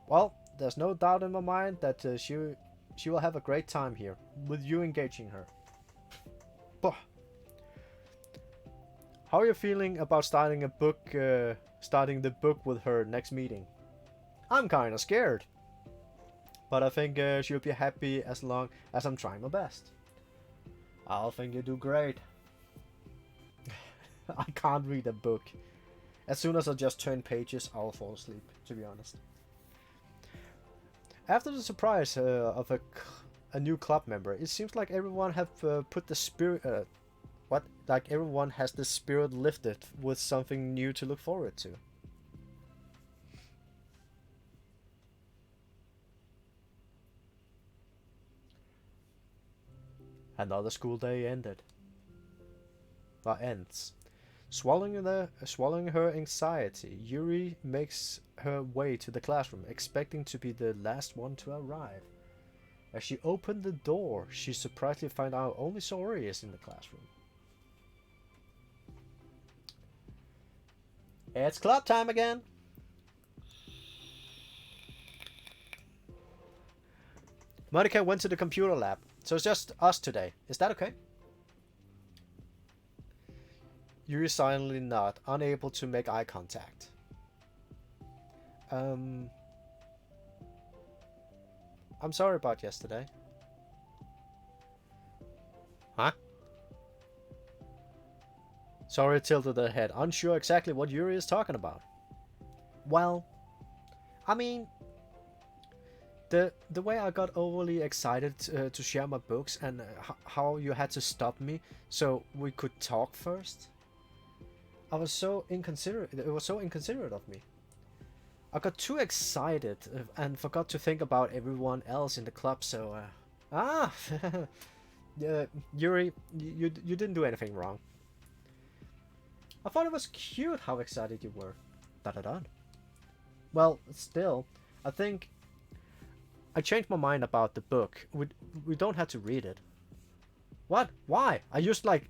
Speaker 1: Well, there's no doubt in my mind that she will have a great time here with you engaging her. Bah. How are you feeling about starting the book with her next meeting? I'm kinda scared. But I think she'll be happy as long as I'm trying my best. I'll think you do great. I can't read a book. As soon as I just turn pages, I'll fall asleep, to be honest. After the surprise of a new club member, it seems like everyone have put the spirit... like everyone has the spirit lifted with something new to look forward to. Another school day ended. Ends. Swallowing her anxiety, Yuri makes her way to the classroom, expecting to be the last one to arrive. As she opened the door, she surprisingly finds out only Saori is in the classroom. It's club time again! Monica went to the computer lab, so it's just us today. Is that okay? Yuri silently nods, unable to make eye contact. I'm sorry about yesterday. Huh? Saori tilted her head, unsure exactly what Yuri is talking about. Well, I mean, the way I got overly excited to share my books and how you had to stop me so we could talk first. I was so inconsiderate. It was so inconsiderate of me. I got too excited and forgot to think about everyone else in the club. So, Yuri, you didn't do anything wrong. I thought it was cute how excited you were. Da da da. Well, still, I think I changed my mind about the book. We don't have to read it. What? Why? I used like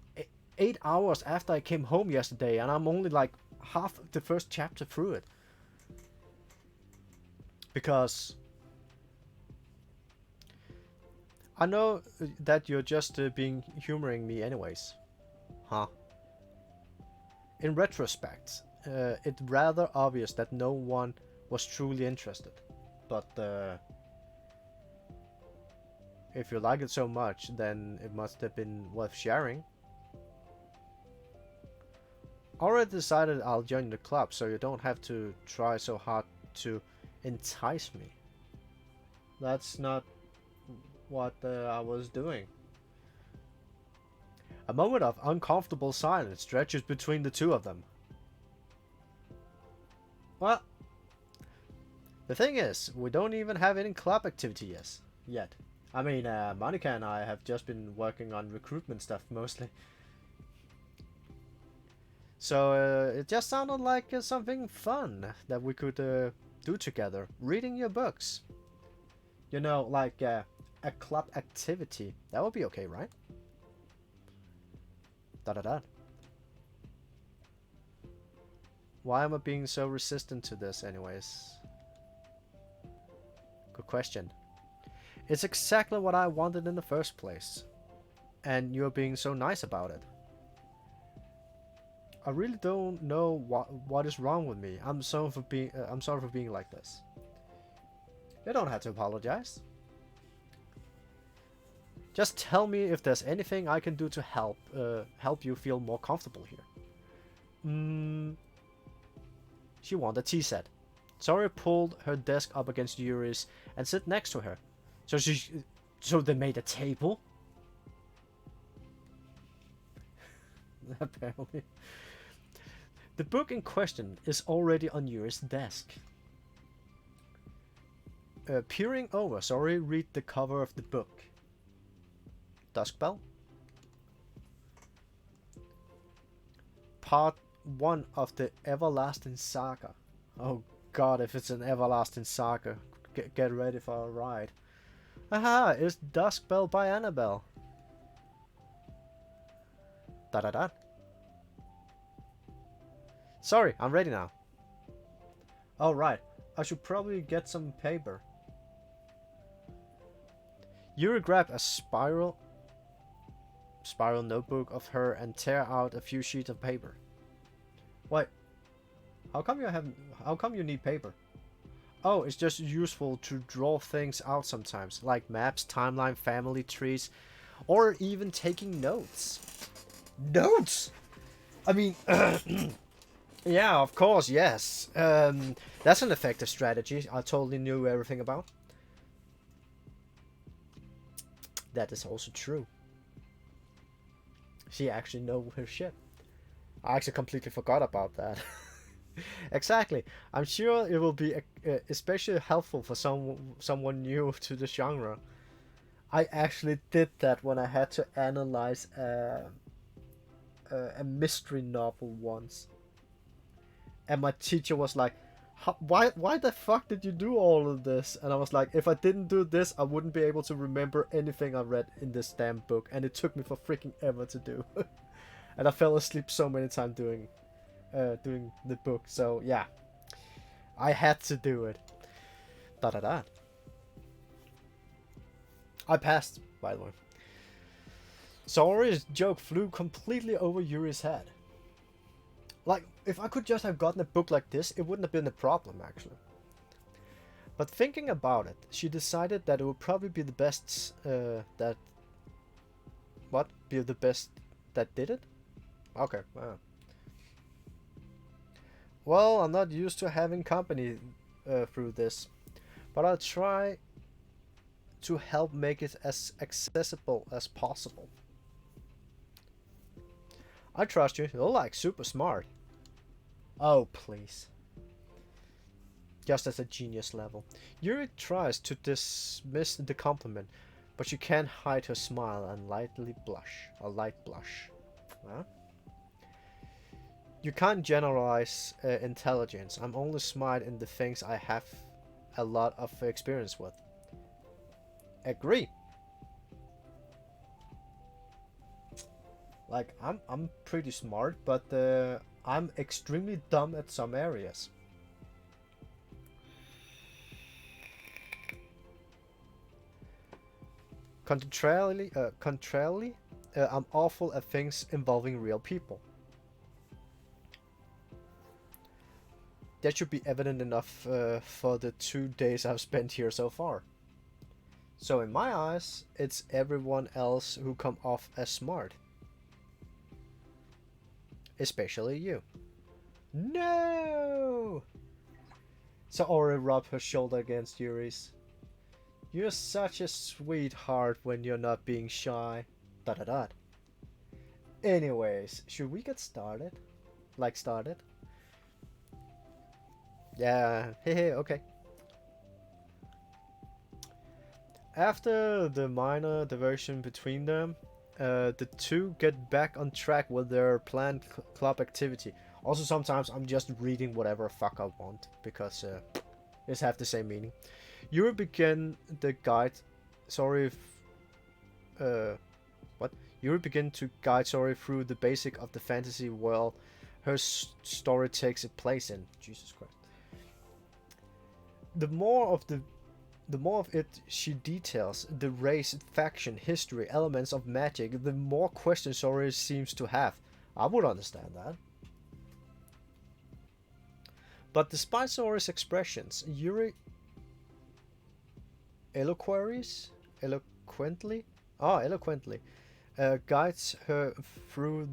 Speaker 1: 8 hours after I came home yesterday, and I'm only like half the first chapter through it. Because I know that you're just being humoring me anyways. Huh? In retrospect, it's rather obvious that no one was truly interested. But if you like it so much, then it must have been worth sharing. Already decided I'll join the club, so you don't have to try so hard to entice me. That's not what I was doing. A moment of uncomfortable silence stretches between the two of them. Well, the thing is, we don't even have any club activity yet. I mean, Monica and I have just been working on recruitment stuff mostly. So it just sounded like something fun that we could do together. Reading your books. You know, like a club activity. That would be okay, right? Da da da. Why am I being so resistant to this anyways? Good question. It's exactly what I wanted in the first place. And you're being so nice about it. I really don't know what is wrong with me. I'm sorry for being like this. You don't have to apologize. Just tell me if there's anything I can do to help you feel more comfortable here. She wanted a tea set. Saori pulled her desk up against Yuri's and sat next to her. So they made a table? Apparently. The book in question is already on Yuri's desk. Peering over, Saori read the cover of the book. Duskbell? Part 1 of the Everlasting Saga. Oh god, if it's an Everlasting Saga, get ready for a ride. Aha, it's Duskbell by Annabelle. Da da da. Sorry, I'm ready now. Oh right, I should probably get some paper. Yuri grabbed a spiral notebook of her and tear out a few sheets of paper. Wait, how come you need paper? Oh, it's just useful to draw things out sometimes, like maps, timeline, family trees, or even taking notes. Notes? I mean, yeah, of course, yes. That's an effective strategy I totally knew everything about. That is also true. She actually know her shit. I actually completely forgot about that. Exactly. I'm sure it will be especially helpful for someone new to the genre. I actually did that when I had to analyze a mystery novel once, and my teacher was like, why the fuck did you do all of this? And I was like, if I didn't do this, I wouldn't be able to remember anything I read in this damn book, and it took me for freaking ever to do. And I fell asleep so many times doing the book. So yeah, I had to do it. Da da da. I passed, by the way. Saori's joke flew completely over Yuri's head. Like, if I could just have gotten a book like this, it wouldn't have been a problem, actually. But thinking about it, she decided that it would probably be the best be the best that did it? Okay, wow. Well, I'm not used to having company through this, but I'll try to help make it as accessible as possible. I trust you. You're like super smart. Oh, please. Just as a genius level. Yuri tries to dismiss the compliment, but she can't hide her smile and lightly blush. A light blush. Huh? You can't generalize intelligence. I'm only smart in the things I have a lot of experience with. Agree. Like, I'm pretty smart, but I'm extremely dumb at some areas. Contrarily, I'm awful at things involving real people. That should be evident enough for the 2 days I've spent here so far. So in my eyes, it's everyone else who come off as smart. Especially you. No! Saori rubbed her shoulder against Yuri's. You're such a sweetheart when you're not being shy. Da da da. Anyways, should we get started? Like started? Yeah, hey, okay. After the minor diversion between them, the two get back on track with their planned club activity. Also, sometimes I'm just reading whatever fuck I want, because it's have the same meaning. Yuri begin the guide. Sorry if, what? Yuri begin to guide Sorry through the basic of the fantasy world her story takes place in. Jesus Christ. The more of it she details, the race, faction, history, elements of magic, the more questions Sorry seems to have. I would understand that. But despite Sori's expressions, Yuri eloquently guides her through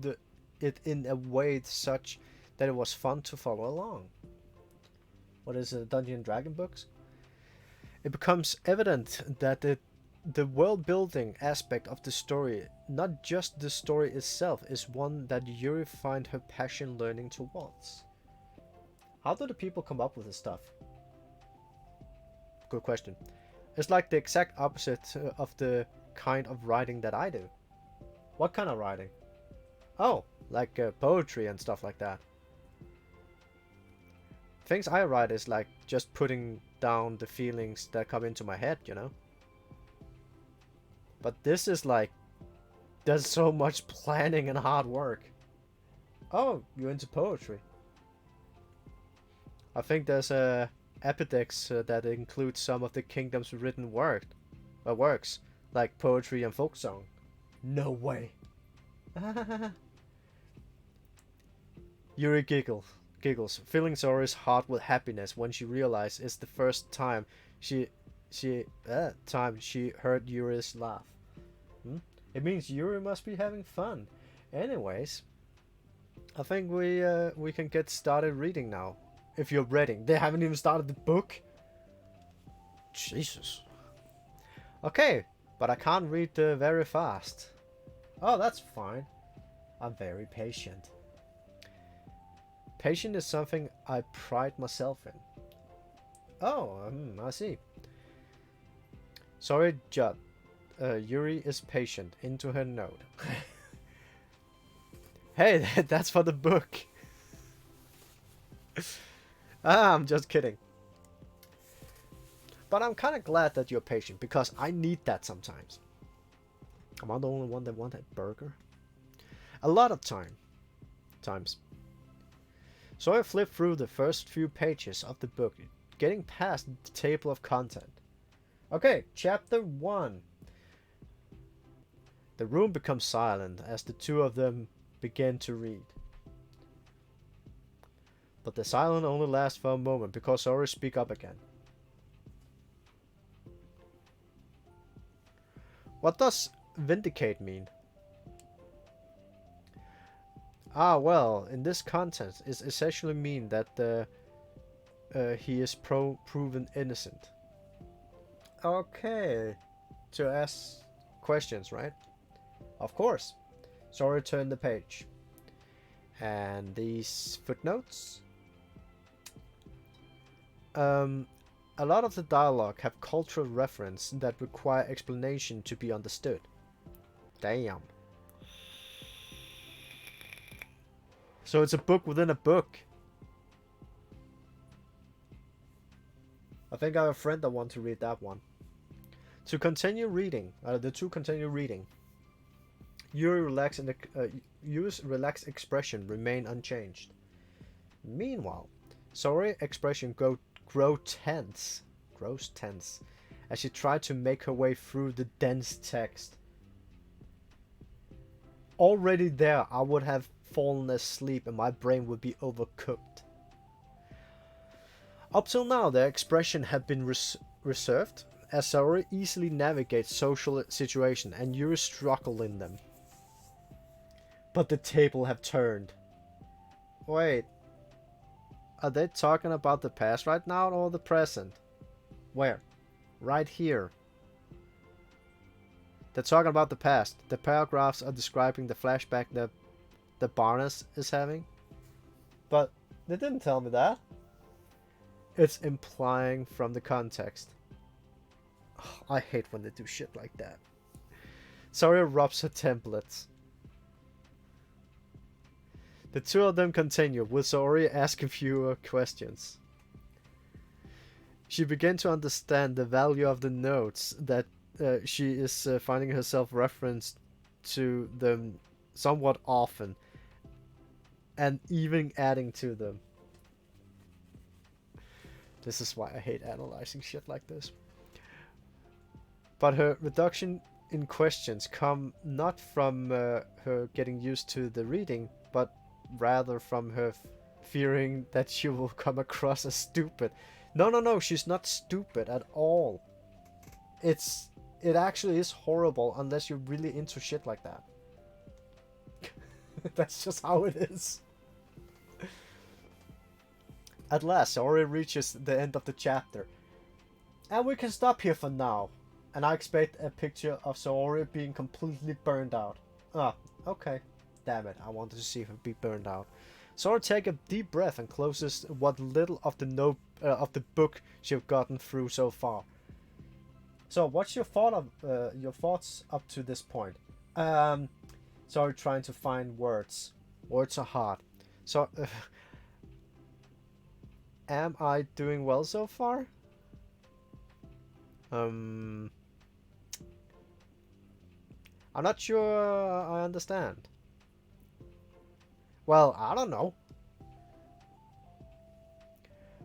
Speaker 1: it in a way such that it was fun to follow along. What is it, Dungeon and Dragon books? It becomes evident that the world-building aspect of the story, not just the story itself, is one that Yuri finds her passion learning towards. How do the people come up with this stuff? Good question. It's like the exact opposite of the kind of writing that I do. What kind of writing? Oh, like poetry and stuff like that. Things I write is like just putting down the feelings that come into my head, you know? But this is like, there's so much planning and hard work. Oh, you're into poetry. I think there's a Epidex that includes some of the kingdom's written works, like poetry and folk song. No way. Yuri giggles, filling Zora's heart with happiness when she realizes it's the first time she heard Yuri's laugh. It means Yuri must be having fun. Anyways, I think we can get started reading now. If you're ready. They haven't even started the book. Jesus. Okay, but I can't read very fast. Oh, that's fine. I'm very patient. Patient is something I pride myself in. Oh, I see. Sorry, Judd. Yuri is patient. Into her note. Hey, that's for the book. I'm just kidding. But I'm kind of glad that you're patient, because I need that sometimes. Am I the only one that wants a burger? A lot of times. So I flipped through the first few pages of the book, getting past the table of content. Okay, chapter 1. The room becomes silent as the two of them begin to read. But the silence only lasts for a moment, because Sora speaks up again. What does vindicate mean? Ah, well, in this context, it essentially means that he is proven innocent. Okay, to ask questions, right? Of course. Sora turned the page. And these footnotes? A lot of the dialogue have cultural reference that require explanation to be understood. Damn. So it's a book within a book. I think I have a friend that wants to read that one. To continue reading, the two continue reading. Yuri's relaxed expression remain unchanged. Meanwhile, Sora's expression grows tense as she tried to make her way through the dense text. Already there, I would have fallen asleep and my brain would be overcooked. Up till now, their expression had been reserved, as Sora easily navigates social situations and Yuri struggled in them. But the table have turned. Wait. Are they talking about the past right now or the present? Where? Right here. They're talking about the past. The paragraphs are describing the flashback that Barnes is having. But they didn't tell me that. It's implying from the context. I hate when they do shit like that. Sora rubs her templates. The two of them continue, with Sora asking fewer questions. She began to understand the value of the notes that she is finding herself referenced to them somewhat often, and even adding to them. This is why I hate analyzing shit like this. But her reduction in questions come not from her getting used to the reading, but rather from her fearing that she will come across as stupid. No, she's not stupid at all. It actually is horrible unless you're really into shit like that. That's just how it is. At last, Sora reaches the end of the chapter. And we can stop here for now. And I expect a picture of Sora being completely burned out. Ah, okay. Damn it, I wanted to see her be burned out. Sora takes a deep breath and closes what little of the book she've gotten through so far. So, what's your thoughts up to this point? Sora trying to find words. Words are hard. So, am I doing well so far? I'm not sure I understand. Well, I don't know.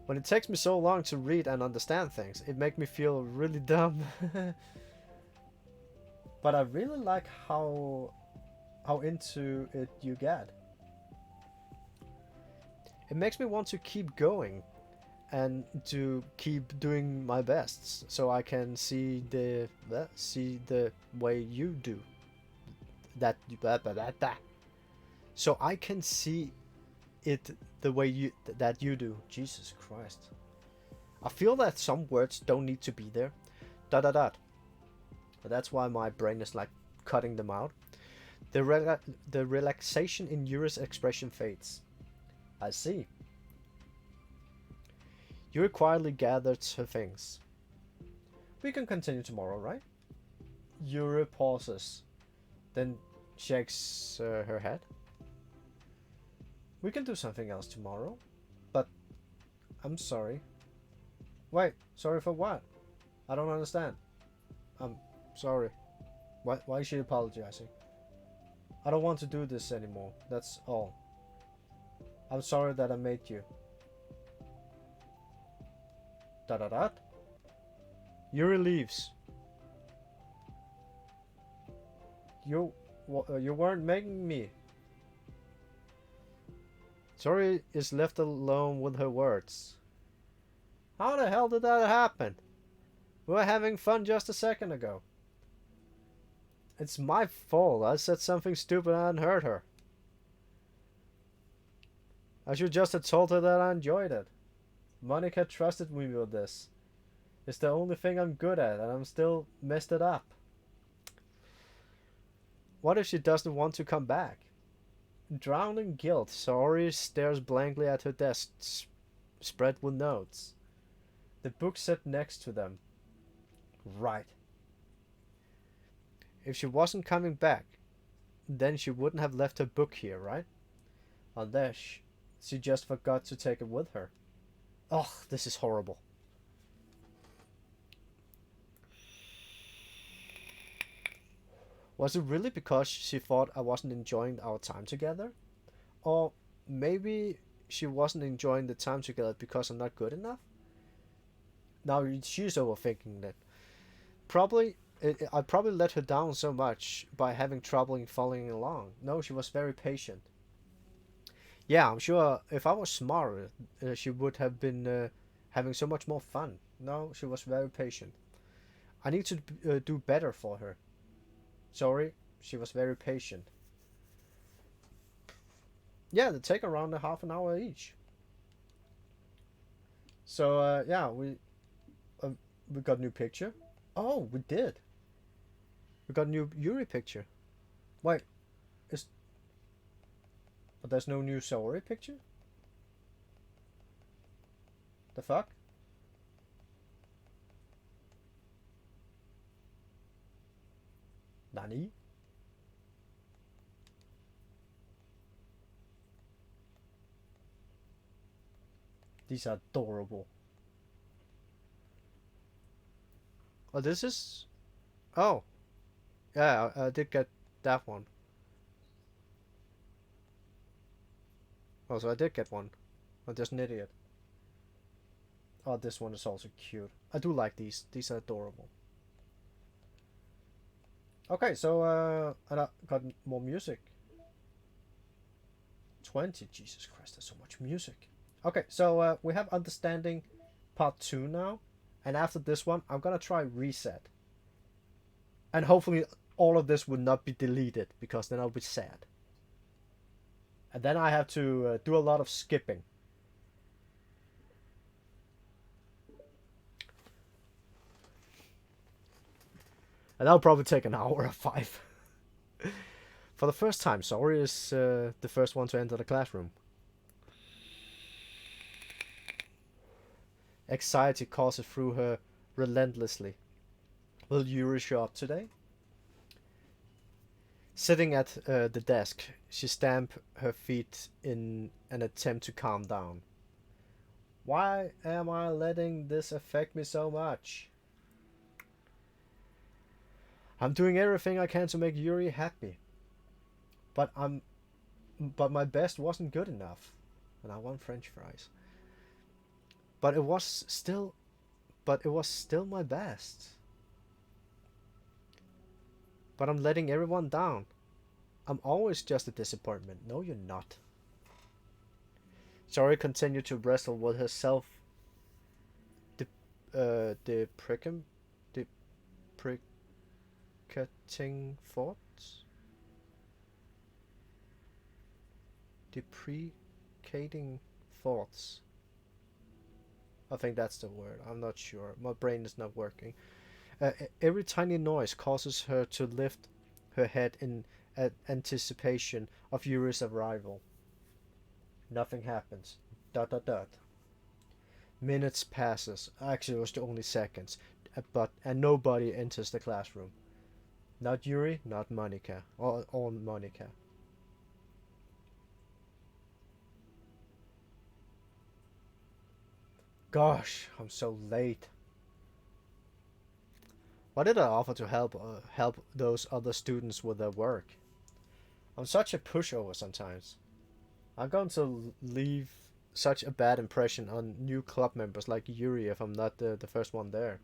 Speaker 1: When it takes me so long to read and understand things, it makes me feel really dumb. But I really like how into it you get. It makes me want to keep going and to keep doing my best, so I can see the way you do. So I can see it the way that you do. Jesus Christ. I feel that some words don't need to be there. But that's why my brain is like cutting them out. The rela the relaxation in Yuri's expression fades. I see. Yuri quietly gathered her things. We can continue tomorrow, right? Yuri pauses, then shakes her head. We can do something else tomorrow, but I'm sorry. Wait, sorry for what? I don't understand. I'm sorry. Why is she apologizing? I don't want to do this anymore, that's all. I'm sorry that I made you. Da da da. Yuri leaves. You weren't making me. Sorry is left alone with her words. How the hell did that happen? We were having fun just a second ago. It's my fault. I said something stupid and hurt her. I should just have told her that I enjoyed it. Monica trusted me with this. It's the only thing I'm good at, and I'm still messed it up. What if she doesn't want to come back? Drowned in guilt, Saori stares blankly at her desk, spread with notes. The book set next to them. Right. If she wasn't coming back, then she wouldn't have left her book here, right? Unless she just forgot to take it with her. Ugh, this is horrible. Was it really because she thought I wasn't enjoying our time together? Or maybe she wasn't enjoying the time together because I'm not good enough? Now she's overthinking it. I probably let her down so much by having trouble in following along. No, she was very patient. Yeah, I'm sure if I was smarter, she would have been having so much more fun. No, she was very patient. I need to do better for her. Sorry, she was very patient. Yeah, they take around a half an hour each. So yeah, we got a new picture. Oh, we did. We got a new Yuri picture. Wait, is but there's no new Saori picture? The fuck? Nani? These are adorable. Oh, this is... Oh. Yeah, I did get that one. Oh, so I did get one. I'm just an idiot. Oh, this one is also cute. I do like these. These are adorable. Okay, so and I got more music. 20. Jesus Christ, there's so much music. Okay, so we have Understanding Part 2 now. And after this one, I'm gonna try Reset. And hopefully all of this would not be deleted, because then I'll be sad. And then I have to do a lot of skipping. And that'll probably take an hour or 5. For the first time, Saori is the first one to enter the classroom. Anxiety courses through her relentlessly. Will Yuri show up today? Sitting at the desk, she stamped her feet in an attempt to calm down. Why am I letting this affect me so much? I'm doing everything I can to make Yuri happy. But my best wasn't good enough. And I want French fries. But it was still my best. But I'm letting everyone down. I'm always just a disappointment. No, you're not. Saori continued to wrestle with herself. Deprecating thoughts? Deprecating thoughts. I think that's the word. I'm not sure. My brain is not working. Every tiny noise causes her to lift her head in anticipation of Yuri's arrival. Nothing happens. Dot dot dot. Minutes passes. Actually, it was only seconds. And nobody enters the classroom. Not Yuri, not Monika. Or Monika. Gosh, I'm so late. Why did I offer to help those other students with their work? I'm such a pushover sometimes. I'm going to leave such a bad impression on new club members like Yuri if I'm not the first one there.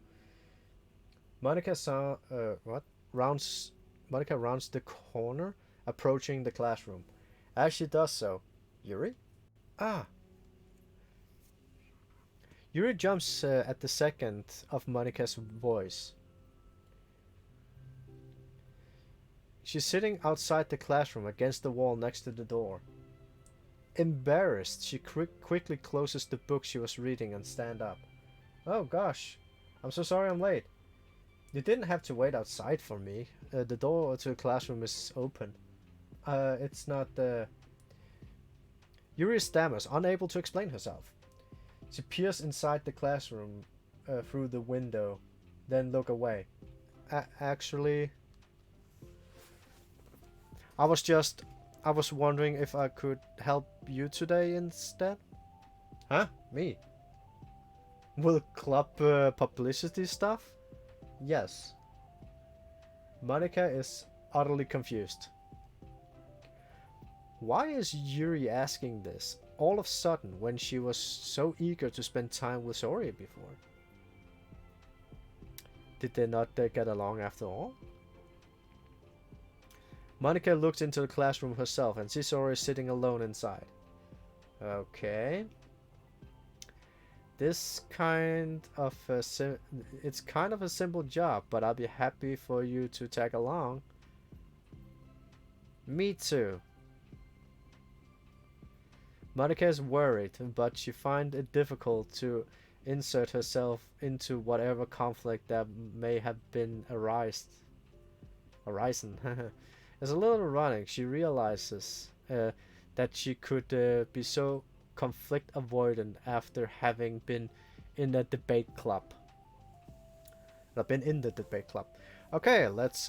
Speaker 1: Monica saw what rounds Monica rounds the corner, approaching the classroom. As she does so, Yuri? Ah, Yuri jumps at the second of Monica's voice. She's sitting outside the classroom against the wall next to the door. Embarrassed, she quickly closes the book she was reading and stands up. Oh gosh, I'm so sorry I'm late. You didn't have to wait outside for me. The door to the classroom is open. It's not. Yuri stammers, unable to explain herself. She peers inside the classroom through the window, then look away. Actually, I was wondering if I could help you today instead. Huh? Me? Will club publicity stuff? Yes. Monica is utterly confused. Why is Yuri asking this all of a sudden when she was so eager to spend time with Sori before? Did they not get along after all? Monica looks into the classroom herself and sees Sori sitting alone inside. Okay. It's kind of a simple job, but I'll be happy for you to tag along. Me too. Monica is worried, but she finds it difficult to insert herself into whatever conflict that may have been arisen. As a little ironic, she realizes that she could be so conflict avoidant after having been in the debate club. I've been in the debate club. Okay, let's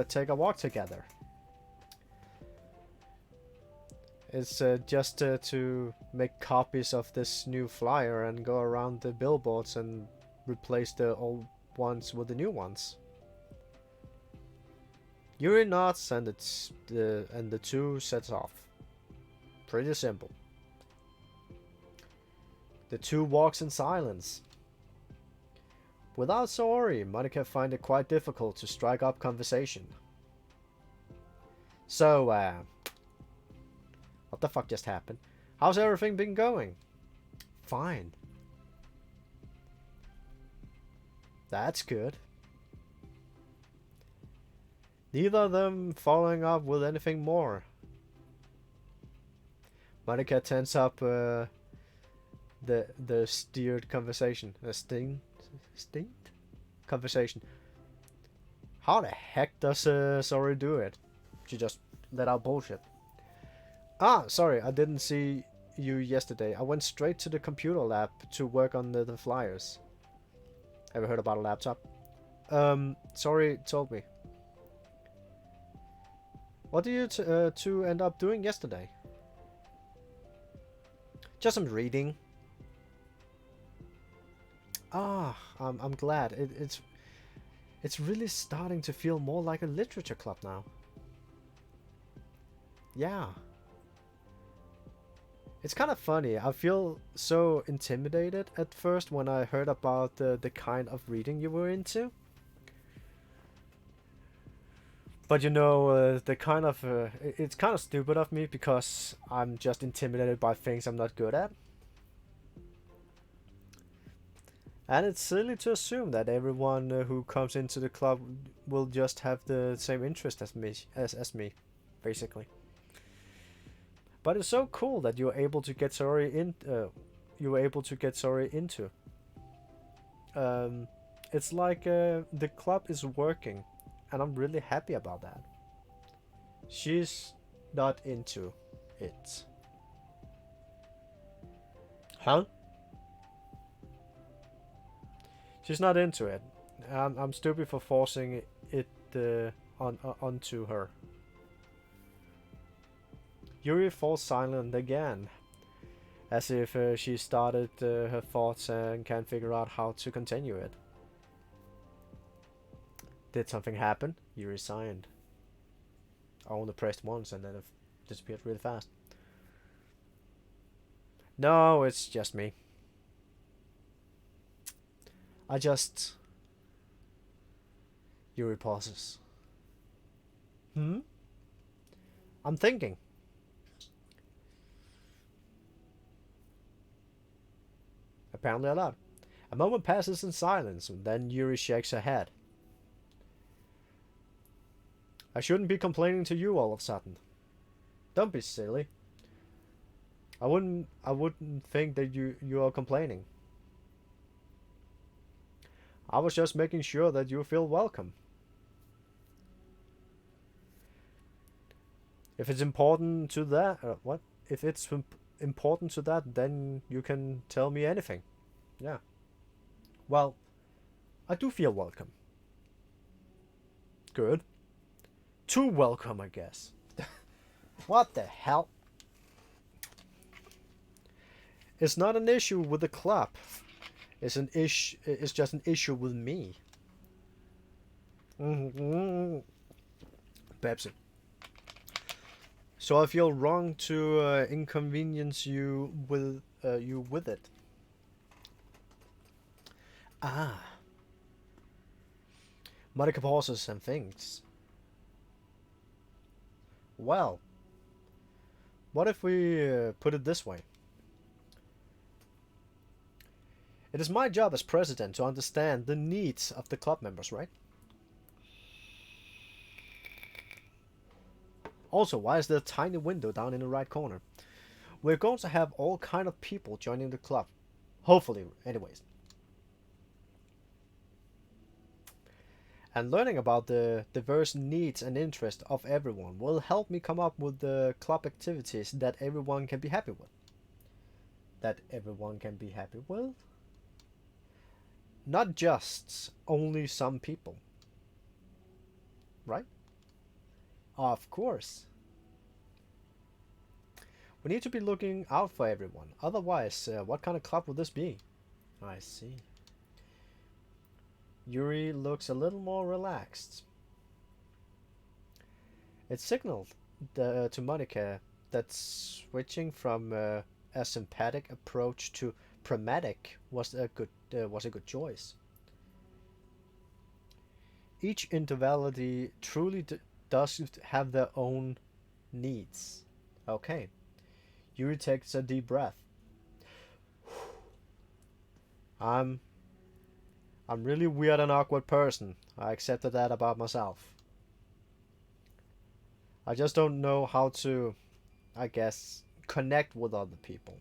Speaker 1: take a walk together. It's just to make copies of this new flyer and go around the billboards and replace the old ones with the new ones. Yuri nods and the two sets off. Pretty simple. The two walks in silence. Without Saori, Monica finds it quite difficult to strike up conversation. So, what the fuck just happened? How's everything been going? Fine. That's good. Neither of them following up with anything more. Monica tense up the steered conversation. Stinged conversation. How the heck does Sori do it? She just let out bullshit. Ah, sorry, I didn't see you yesterday. I went straight to the computer lab to work on the flyers. Ever heard about a laptop? Sorry, told me. What did you two end up doing yesterday? Just some reading. Ah, I'm glad. It's really starting to feel more like a literature club now. Yeah. It's kind of funny. I feel so intimidated at first when I heard about the kind of reading you were into. But you know, the kind of it's kind of stupid of me because I'm just intimidated by things I'm not good at. And it's silly to assume that everyone who comes into the club will just have the same interest as me, basically. But it's so cool that you're able to get Sori in. You were able to get Sori into. It's like the club is working, and I'm really happy about that. She's not into it. Huh? She's not into it. I'm stupid for forcing it onto her. Yuri falls silent again, as if she started her thoughts and can't figure out how to continue it. Did something happen? Yuri signed. I only pressed once and then it disappeared really fast. No, it's just me. I just... Yuri pauses. Hmm? I'm thinking. Apparently a lot. A moment passes in silence, and then Yuri shakes her head. I shouldn't be complaining to you all of a sudden. Don't be silly. I wouldn't think that you are complaining. I was just making sure that you feel welcome. If it's important to that, what? If it's important to that, then you can tell me anything. Yeah. Well, I do feel welcome. Good. Too welcome, I guess. What the hell? It's not an issue with the club. It's just an issue with me. Pepsi. So I feel wrong to inconvenience you with it. Ah, Monica pauses and thinks. Well, what if we put it this way? It is my job as president to understand the needs of the club members, right? Also, why is there a tiny window down in the right corner? We're going to have all kind of people joining the club. Hopefully, anyways. And learning about the diverse needs and interests of everyone will help me come up with the club activities that everyone can be happy with. That everyone can be happy with? Not just only some people. Right? Of course. We need to be looking out for everyone. Otherwise, what kind of club would this be? I see. Yuri looks a little more relaxed. It signaled to Monica that switching from a sympathetic approach to pragmatic was a good choice. Each individuality truly does have their own needs. Okay. Yuri takes a deep breath. I'm I'm really weird and awkward person. I accepted that about myself. I just don't know how to, I guess, connect with other people.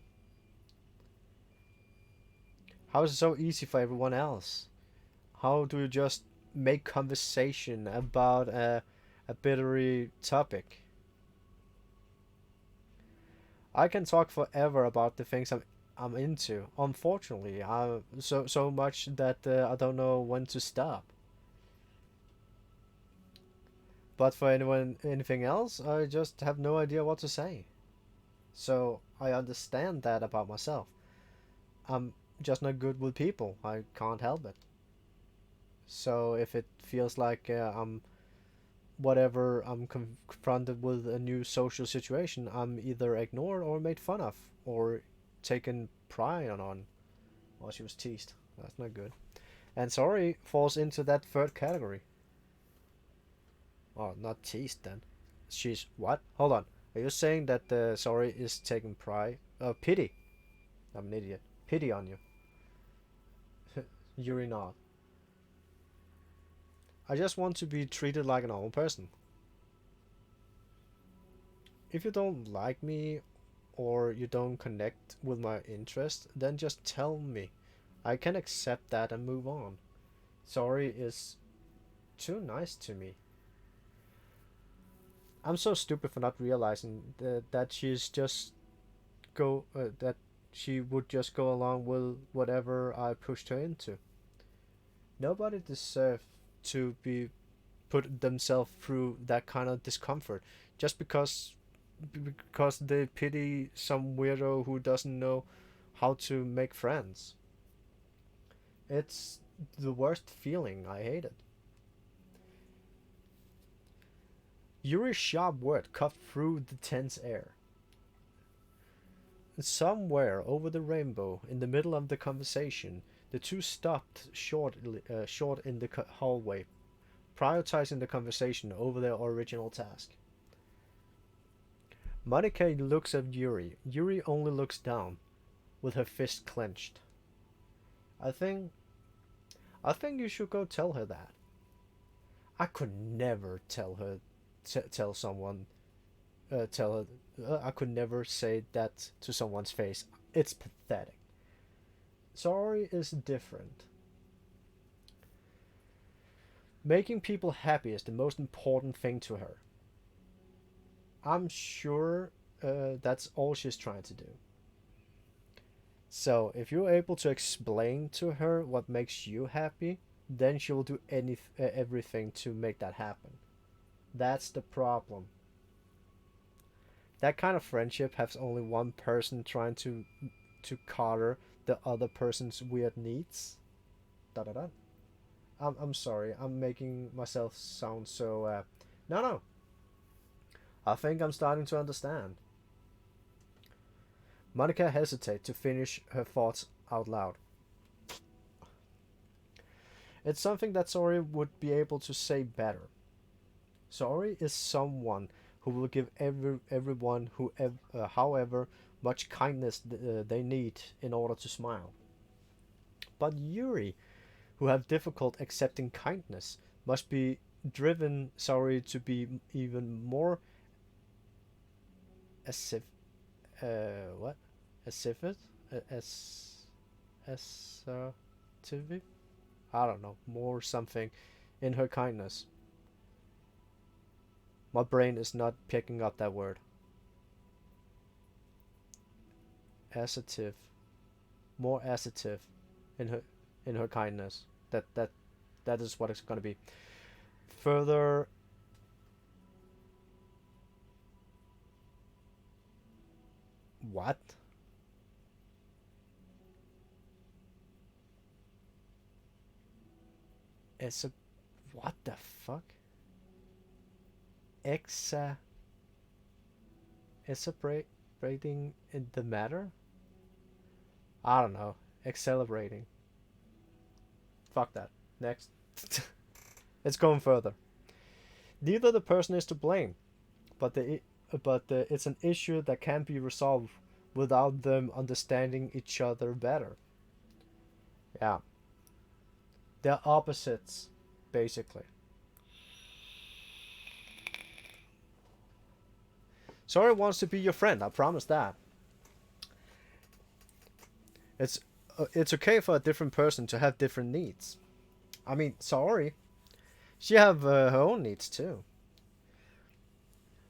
Speaker 1: How is it so easy for everyone else? How do you just make conversation about a bittery topic? I can talk forever about the things I'm into. Unfortunately, so much that I don't know when to stop. But for anything else, I just have no idea what to say. So I understand that about myself. I'm just not good with people. I can't help it. So if it feels like I'm confronted with a new social situation, I'm either ignored or made fun of or taken pride on. Well, she was teased. That's not good. And sorry falls into that third category. Oh, not teased then. She's what? Hold on. Are you saying that sorry is taking pride? Pity. I'm an idiot. Pity on you. You're not. I just want to be treated like a normal person. If you don't like me or you don't connect with my interest, then just tell me. I can accept that and move on. Sorry is too nice to me. I'm so stupid for not realizing that she's just that she would just go along with whatever I pushed her into. Nobody deserves to be put themselves through that kind of discomfort just because they pity some weirdo who doesn't know how to make friends. It's the worst feeling. I hate it. Yuri's sharp word cut through the tense air. Somewhere over the rainbow, in the middle of the conversation, the two stopped short in the hallway, prioritizing the conversation over their original task. Monica looks at Yuri. Yuri only looks down, with her fist clenched. I think I think you should go tell her that. I could never tell her tell someone tell her I could never say that to someone's face. It's pathetic. Sorry is different. Making people happy is the most important thing to her. I'm sure that's all she's trying to do. So, if you're able to explain to her what makes you happy, then she will do everything to make that happen. That's the problem. That kind of friendship has only one person trying to cater the other person's weird needs. Da da da. I'm sorry. I'm making myself sound so. No, no. I think I'm starting to understand. Monica hesitates to finish her thoughts out loud. It's something that Sori would be able to say better. Sori is someone who will give everyone however much kindness they need in order to smile. But Yuri, who have difficult accepting kindness, must be driven Sori to be even more asif what asifid as assertive. I don't know, more something in her kindness. My brain is not picking up that word. Assertive, more assertive in her kindness. That is what it's gonna be. Further, what? It's a what the fuck? Exa accelerating in the matter? I don't know. Accelerating. Fuck that. Next. It's going further. Neither the person is to blame, but it's an issue that can be resolved without them understanding each other better. Yeah, they're opposites, basically. Sora wants to be your friend. I promise that. It's it's okay for a different person to have different needs. I mean, sorry, she have her own needs too.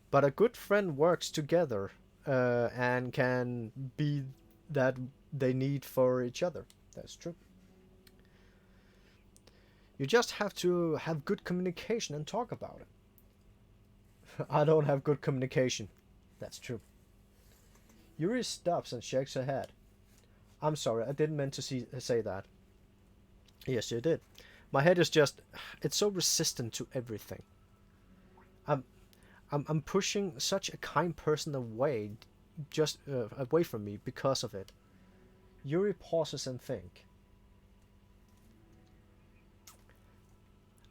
Speaker 1: But a good friend works together and can be that they need for each other. That's true. You just have to have good communication and talk about it. I don't have good communication. That's true. Yuri stops and shakes her head. I'm sorry, I didn't mean to say that. Yes, you did. My head is just, it's so resistant to everything. I'm, I'm pushing such a kind person away, just away from me because of it. Yuri pauses and think.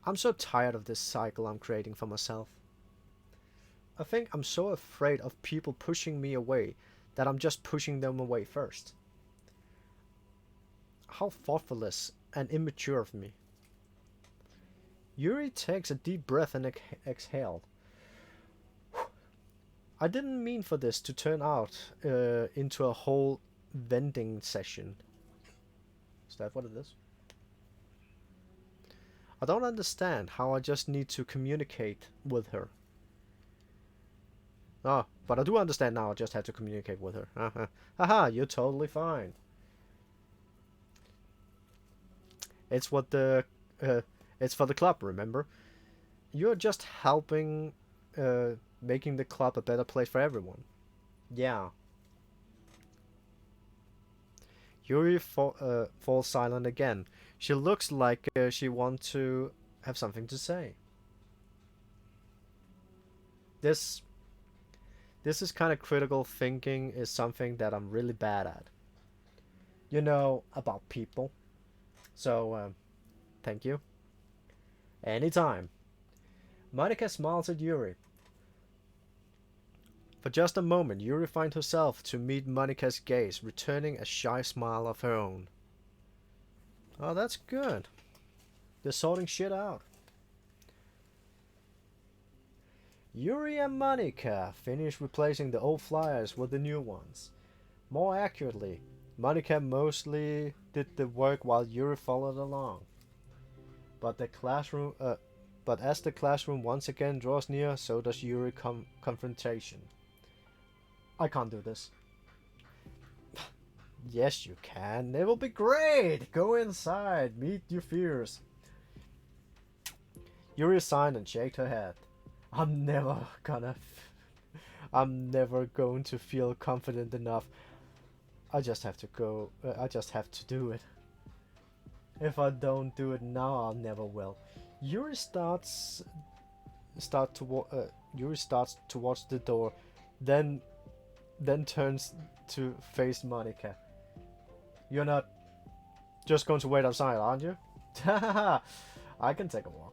Speaker 1: I'm so tired of this cycle I'm creating for myself. I think I'm so afraid of people pushing me away that I'm just pushing them away first. How thoughtless and immature of me. Yuri takes a deep breath and exhaled. I didn't mean for this to turn out into a whole vending session. Is that what it is? I don't understand how I just need to communicate with her. Oh, but I do understand now. I just had to communicate with her. Haha, you're totally fine. It's what the, uh, it's for the club. Remember, you're just helping, making the club a better place for everyone. Yeah. Yuri falls silent again. She looks like she wants to have something to say. This this is kind of critical thinking is something that I'm really bad at. You know about people. So thank you. Anytime. Monica smiles at Yuri. For just a moment, Yuri finds herself to meet Monica's gaze, returning a shy smile of her own. Oh, that's good. They're sorting shit out. Yuri and Monica finish replacing the old flyers with the new ones. More accurately, Monica mostly did the work while Yuri followed along. But but as the classroom once again draws near, so does Yuri confrontation. I can't do this. Yes, you can. It will be great. Go inside. Meet your fears. Yuri signed and shook her head. I'm never gonna. I'm never going to feel confident enough. I just have to go. I just have to do it. If I don't do it now, I never will. Yuri starts. Yuri starts towards the door, then turns to face Monica. You're not just going to wait outside, aren't you? I can take a walk.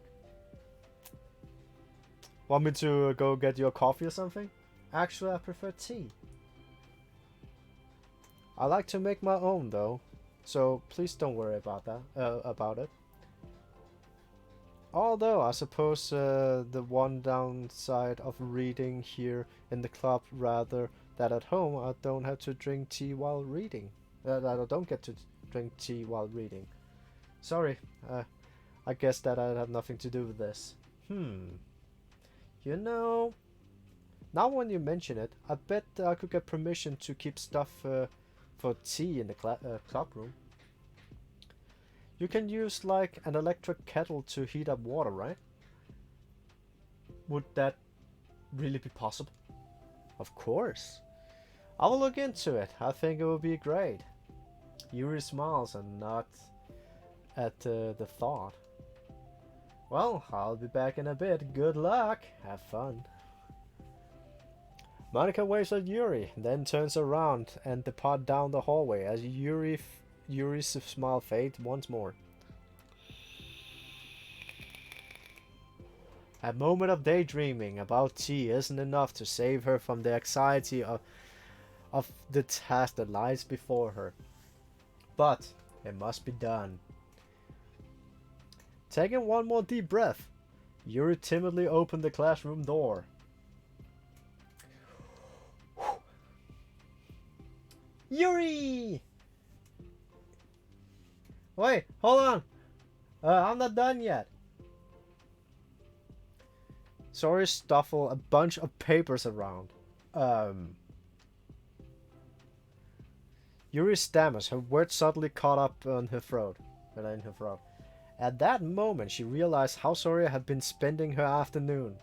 Speaker 1: Want me to go get your coffee or something? Actually, I prefer tea. I like to make my own though, so please don't worry about that. About it. Although I suppose the one downside of reading here in the club, rather that at home I don't have to drink tea while reading. That I don't get to drink tea while reading. Sorry, I guess that I have nothing to do with this. You know, now when you mention it, I bet I could get permission to keep stuff for tea in the club room. You can use like an electric kettle to heat up water, right? Would that really be possible? Of course. I will look into it. I think it will be great. Yuri smiles and nods at the thought. Well, I'll be back in a bit. Good luck. Have fun. Monica waves at Yuri, then turns around and depart down the hallway as Yuri's smile fades once more. A moment of daydreaming about tea isn't enough to save her from the anxiety of the task that lies before her. But it must be done. Taking one more deep breath, Yuri timidly opened the classroom door. Yuri! Wait, hold on. I'm not done yet. Sorry, stuffle a bunch of papers around. Yuri stammers, her words suddenly caught up on her throat. In her throat. At that moment, she realized how Soria had been spending her afternoon.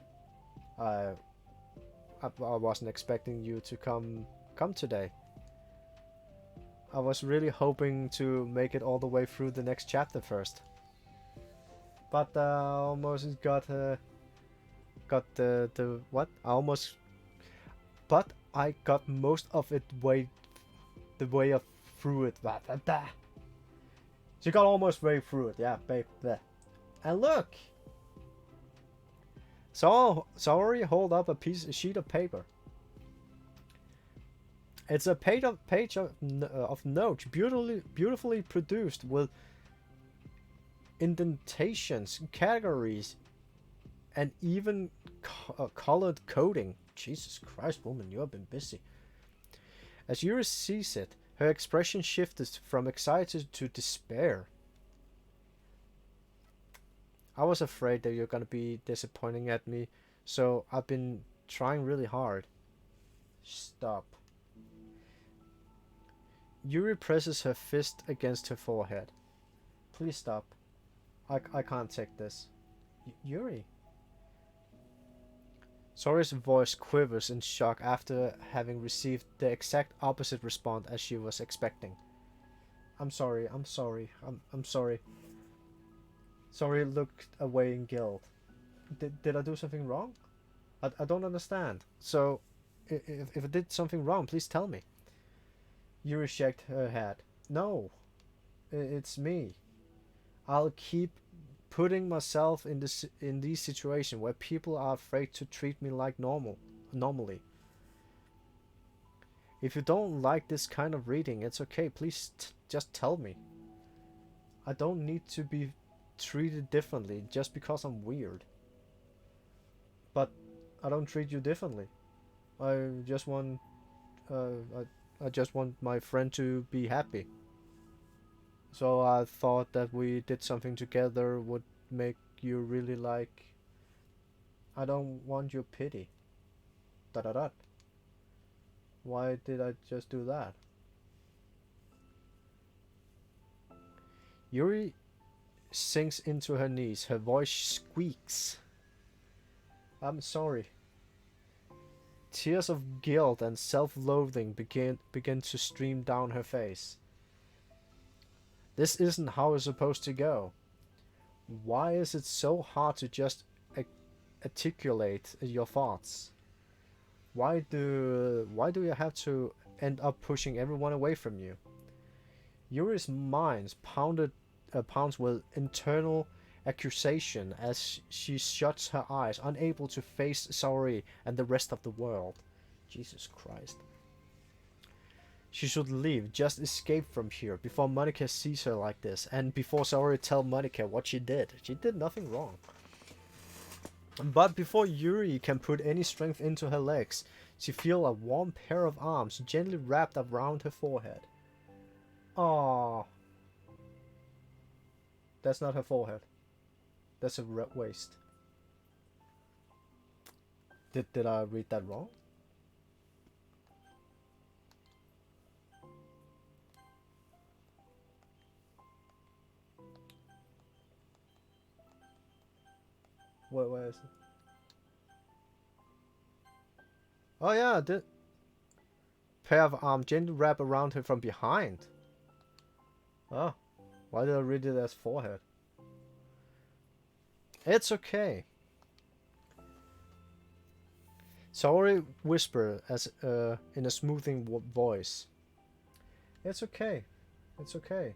Speaker 1: I wasn't expecting you to come today. I was really hoping to make it all the way through the next chapter first. But almost got the what? But I got most of it the way of through it. She got almost way through it, yeah, babe. And look! So, sorry, hold up a sheet of paper. It's a page of notes, beautifully produced with indentations, categories, and even colored coding. Jesus Christ, woman, you have been busy. As Yuri sees it, her expression shifted from excited to despair. I was afraid that you're gonna be disappointing at me, so I've been trying really hard. Stop. Yuri presses her fist against her forehead. Please stop. I can't take this. Yuri. Sori's voice quivers in shock after having received the exact opposite response as she was expecting. I'm sorry. I'm sorry. Sori looked away in guilt. Did I do something wrong? I don't understand. So, if I did something wrong, please tell me. Yuri shook her head. No, it's me. I'll keep putting myself in these situations where people are afraid to treat me like normally. If you don't like this kind of reading, it's okay. Please just tell me. I don't need to be treated differently just because I'm weird. But I don't treat you differently. I just want, I just want my friend to be happy. So I thought that we did something together would make you really like. I don't want your pity. Da da da. Why did I just do that? Yuri sinks into her knees. Her voice squeaks. I'm sorry. Tears of guilt and self-loathing begin to stream down her face. This isn't how it's supposed to go. Why is it so hard to just articulate your thoughts? Why do you have to end up pushing everyone away from you? Yuri's mind pounds with internal accusation as she shuts her eyes, unable to face Saori and the rest of the world. Jesus Christ. She should leave, just escape from here, before Monica sees her like this, and before Saori tells Monica what she did. She did nothing wrong. But before Yuri can put any strength into her legs, she feels a warm pair of arms gently wrapped around her forehead. Aww. That's not her forehead. That's her waist. Did I read that wrong? Where is it? Oh yeah, the pair of arms gently wrap around her from behind. Oh, why did I read it as forehead? It's okay. Saori whispered as in a smoothing voice. It's okay. It's okay.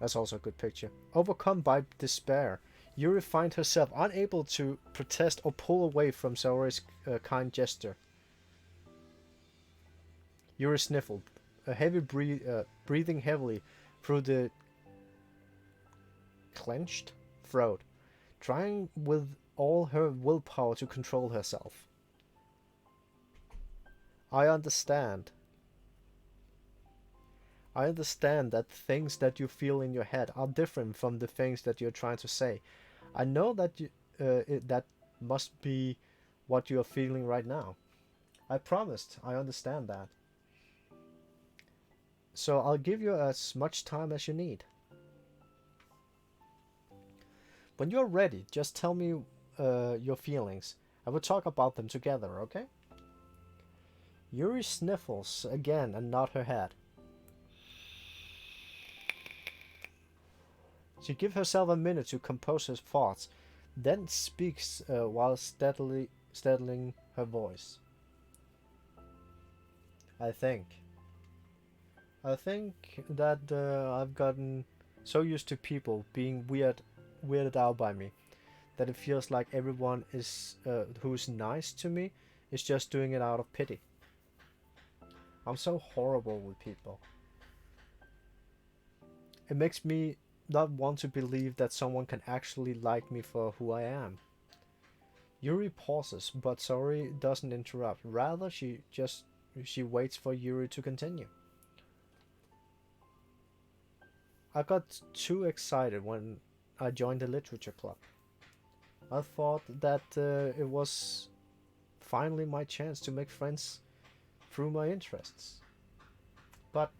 Speaker 1: That's also a good picture. Overcome by despair, Yuri finds herself unable to protest or pull away from Saori's kind gesture. Yuri sniffled, breathing heavily through the clenched throat, trying with all her willpower to control herself. I understand. I understand that things that you feel in your head are different from the things that you're trying to say. I know that that must be what you are feeling right now. I promised. I understand that. So I'll give you as much time as you need. When you're ready, just tell me your feelings. I will talk about them together, okay? Yuri sniffles again and nods her head. She gives herself a minute to compose her thoughts, then speaks while steadying her voice. I think that I've gotten so used to people being weirded out by me that it feels like everyone is who's nice to me is just doing it out of pity. I'm so horrible with people. It makes me not want to believe that someone can actually like me for who I am. Yuri pauses, but Saori doesn't interrupt. Rather, she waits for Yuri to continue. I got too excited when I joined the literature club. I thought that it was finally my chance to make friends through my interests. But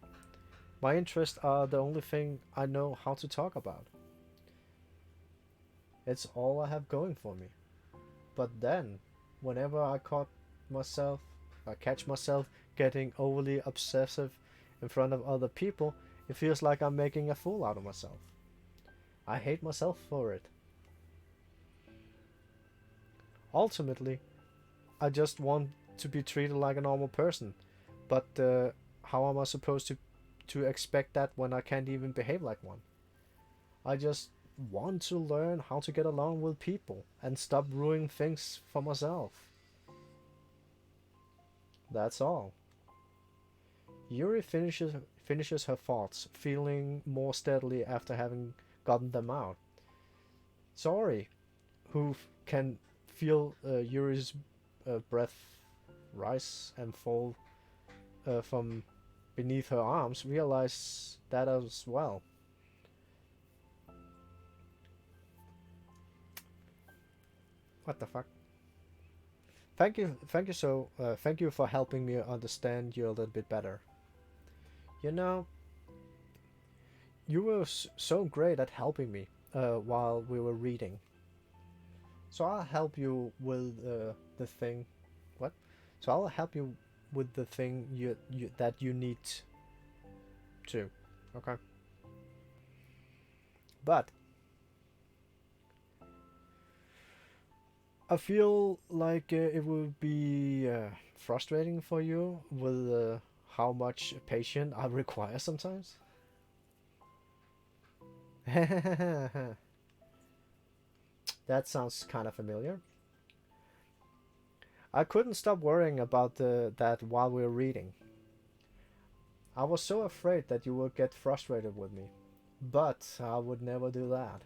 Speaker 1: my interests are the only thing I know how to talk about. It's all I have going for me. But then, whenever myself, I catch myself getting overly obsessive in front of other people, it feels like I'm making a fool out of myself. I hate myself for it. Ultimately, I just want to be treated like a normal person. But how am I supposed to expect that when I can't even behave like one? I just want to learn how to get along with people and stop ruining things for myself. That's all. Yuri finishes her thoughts, feeling more steadily after having gotten them out. Sorry, who can feel Yuri's breath rise and fall from beneath her arms, realize that as well. What the fuck? Thank you for helping me understand you a little bit better. You know, you were so great at helping me while we were reading. So I'll help you with the thing. What? So I'll help you with the thing you that you need to. Okay. But I feel like it would be frustrating for you with how much patience I require sometimes. That sounds kind of familiar. I couldn't stop worrying about that while we were reading. I was so afraid that you would get frustrated with me, but I would never do that.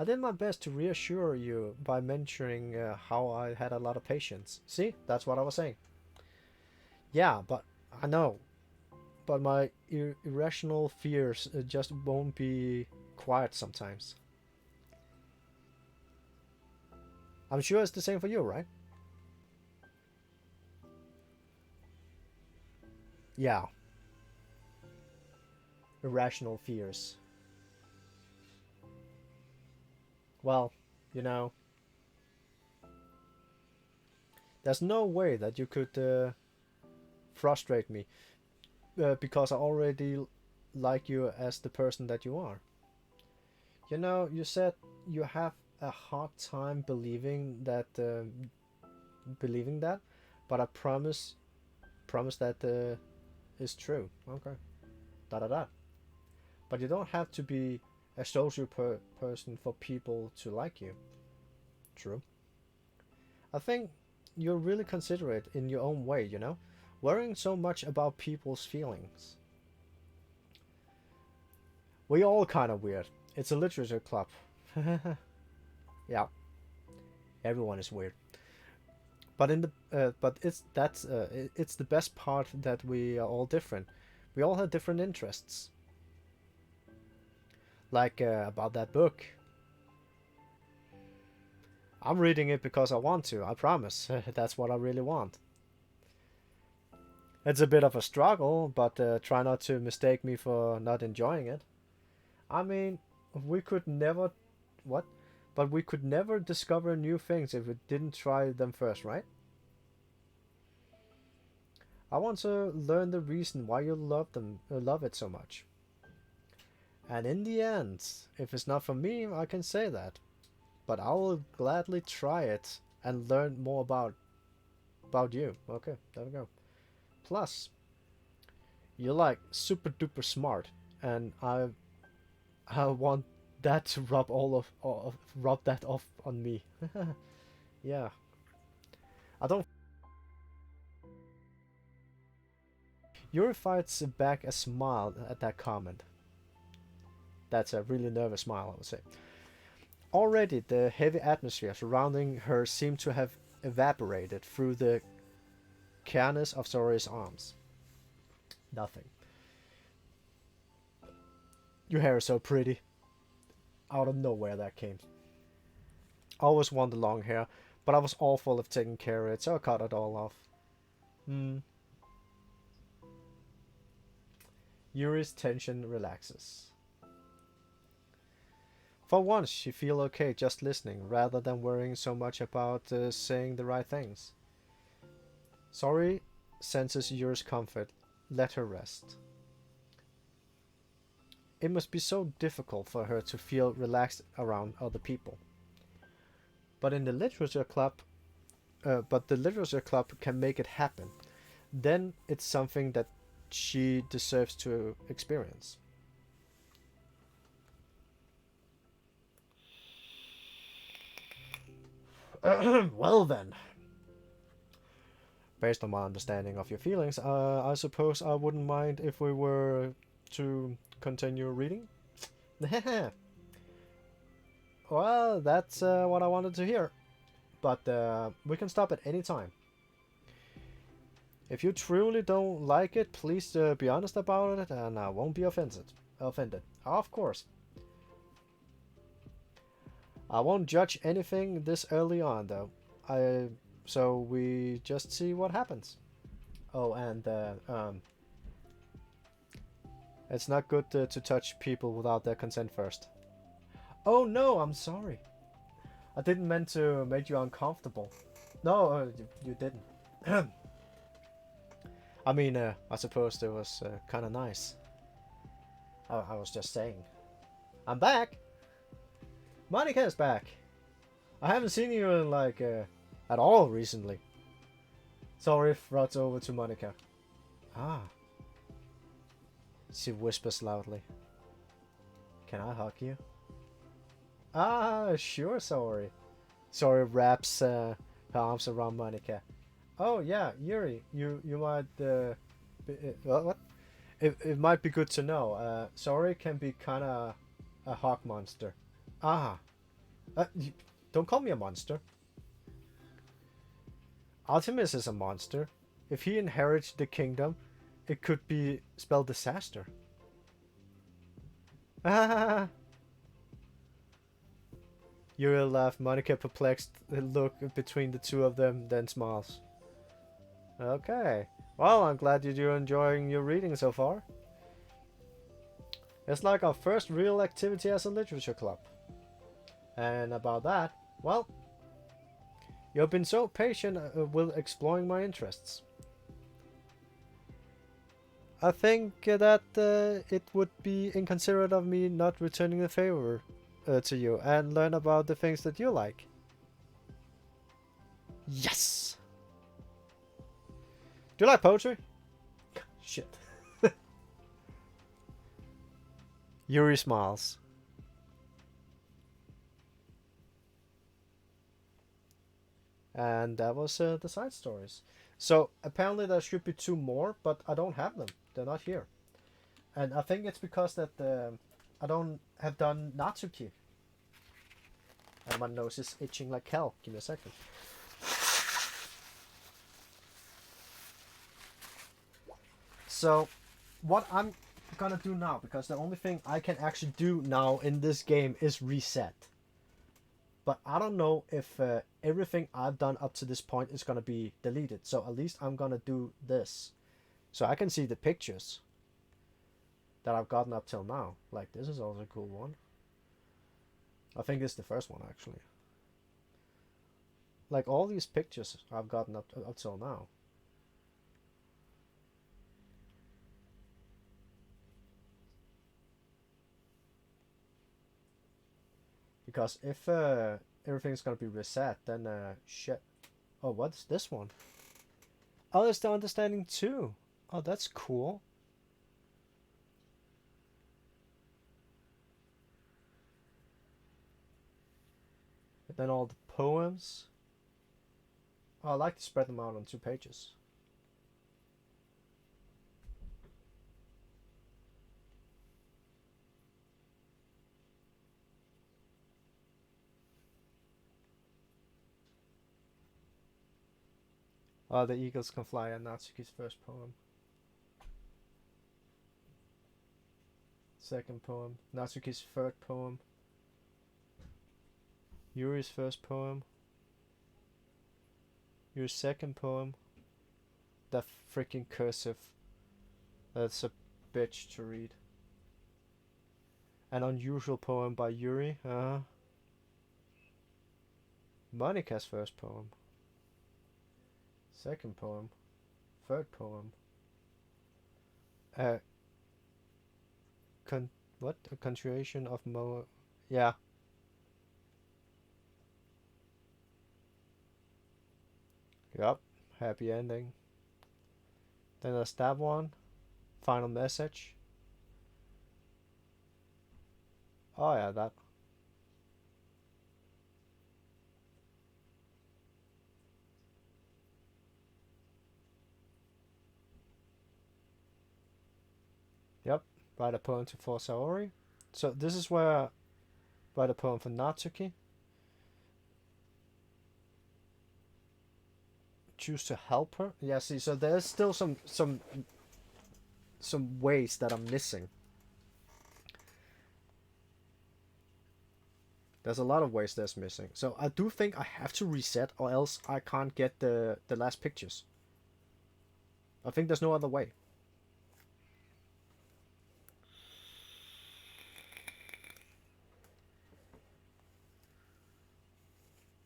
Speaker 1: I did my best to reassure you by mentioning how I had a lot of patience. See, that's what I was saying. Yeah, but I know. But my irrational fears just won't be quiet sometimes. I'm sure it's the same for you, right? Yeah, irrational fears. Well, you know, there's no way that you could frustrate me because I already like you as the person that you are. You know, you said you have a hard time believing that, but I promise that is true. Okay, da da da. But you don't have to be a social person for people to like you. True. I think you're really considerate in your own way, you know? Worrying so much about people's feelings. We're all kind of weird. It's a literature club. Yeah, everyone is weird. But it's the best part that we are all different. We all have different interests. Like about that book. I'm reading it because I want to, I promise. That's what I really want. It's a bit of a struggle, but try not to mistake me for not enjoying it. I mean, we could never. What? But we could never discover new things if we didn't try them first, right? I want to learn the reason why you love it so much. And in the end, if it's not for me, I can say that. But I will gladly try it and learn more about you. Okay, there we go. Plus, you're like super duper smart, and I want that to rub that off on me. Yeah, I don't. Yuri fights back a smile at that comment. That's a really nervous smile, I would say. Already, the heavy atmosphere surrounding her seemed to have evaporated through the carness of Sori's arms. Nothing. Your hair is so pretty. Out of nowhere that came. I always wanted long hair, But I was awful at taking care of it, so I cut it all off. Hmm. Yuri's tension relaxes. For once, she feels okay just listening, rather than worrying so much about saying the right things. Sorry senses Yuri's comfort. Let her rest. It must be so difficult for her to feel relaxed around other people. But in the literature club, but the literature club can make it happen. Then it's something that she deserves to experience. Well then, based on my understanding of your feelings, I suppose I wouldn't mind if we were to continue reading. Well, that's what I wanted to hear. But we can stop at any time. If you truly don't like it, please be honest about it, and I won't be offended. Of course. I won't judge anything this early on, though. So we just see what happens. Oh, and it's not good to touch people without their consent first. Oh no, I'm sorry. I didn't mean to make you uncomfortable. No, you didn't. I mean, I suppose it was kind of nice. I was just saying. I'm back! Monica's back! I haven't seen you in, like, at all recently. Sorry, rots over to Monica. Ah. She whispers loudly. Can I hug you? Ah, sure, sorry. Sorry wraps her arms around Monica. Oh yeah, Yuri, you might what? It might be good to know. Sorry can be kind of a hawk monster. Ah, don't call me a monster. Artemis is a monster. If he inherits the kingdom, it could be spell disaster. Ah. Yuri laughs. Monica perplexed look between the two of them, then smiles. Okay. Well, I'm glad you're enjoying your reading so far. It's like our first real activity as a literature club. And about that, well, you've been so patient with exploring my interests. I think that it would be inconsiderate of me not returning the favor to you and learn about the things that you like. Yes! Do you like poetry? Shit. Yuri smiles. And that was the side stories. So apparently there should be two more, but I don't have them. They're not here. And I think it's because that I don't have done Natsuki. And my nose is itching like hell. Give me a second. So what I'm gonna do now, because the only thing I can actually do now in this game is reset. But I don't know if everything I've done up to this point is gonna be deleted. So at least I'm gonna do this. So I can see the pictures that I've gotten up till now. Like, this is also a cool one. I think this is the first one, actually. Like, all these pictures I've gotten up till now. Because if everything's gonna be reset, then shit. Oh, what's this one? Oh, it's the understanding too. Oh, that's cool. And then all the poems. Oh, I like to spread them out on 2 pages. Oh, the eagles can fly, and Natsuki's first poem. Second poem. Natsuki's third poem. Yuri's first poem. Your second poem. That freaking cursive. That's a bitch to read. An unusual poem by Yuri. Monica's first poem. Second poem. Third poem. Uh, what? A continuation of Mo. Yeah. Yup. Happy ending. Then there's that one. Final message. Oh yeah, that. Yep. Write a poem to for Saori. So this is where I write a poem for Natsuki. Choose to help her. Yeah, see, so there's still some ways that I'm missing. There's a lot of ways that's missing. So I do think I have to reset or else I can't get the last pictures. I think there's no other way.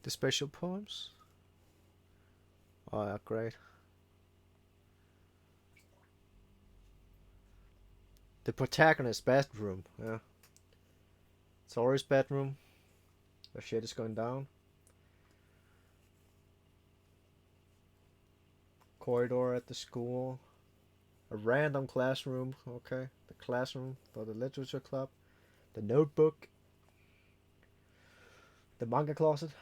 Speaker 1: The special poems? Oh yeah, great. The protagonist's bedroom, yeah. Saori's bedroom. The shit is going down. Corridor at the school. A random classroom, okay. The classroom for the literature club. The notebook. The manga closet.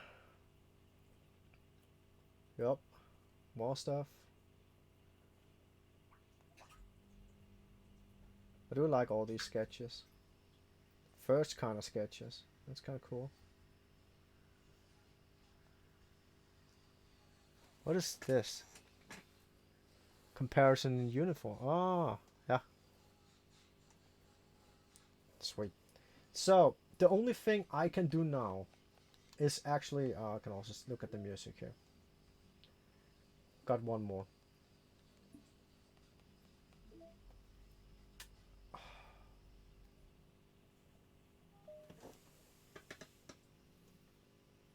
Speaker 1: Yup. More stuff. I do like all these sketches. First kind of sketches. That's kind of cool. What is this? Comparison in uniform. Ah, yeah. Sweet. So, the only thing I can do now is actually... I can also look at the music here. Got one more.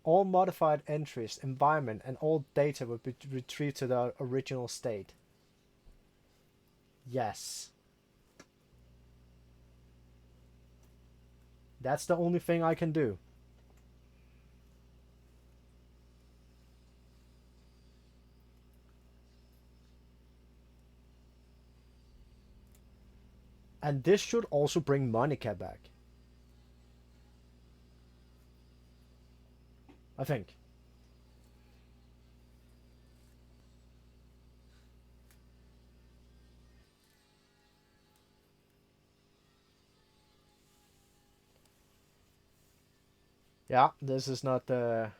Speaker 1: All modified entries, environment, and all data will be retrieved to their original state. Yes. That's the only thing I can do. And this should also bring Monica back. I think. Yeah, this is not the...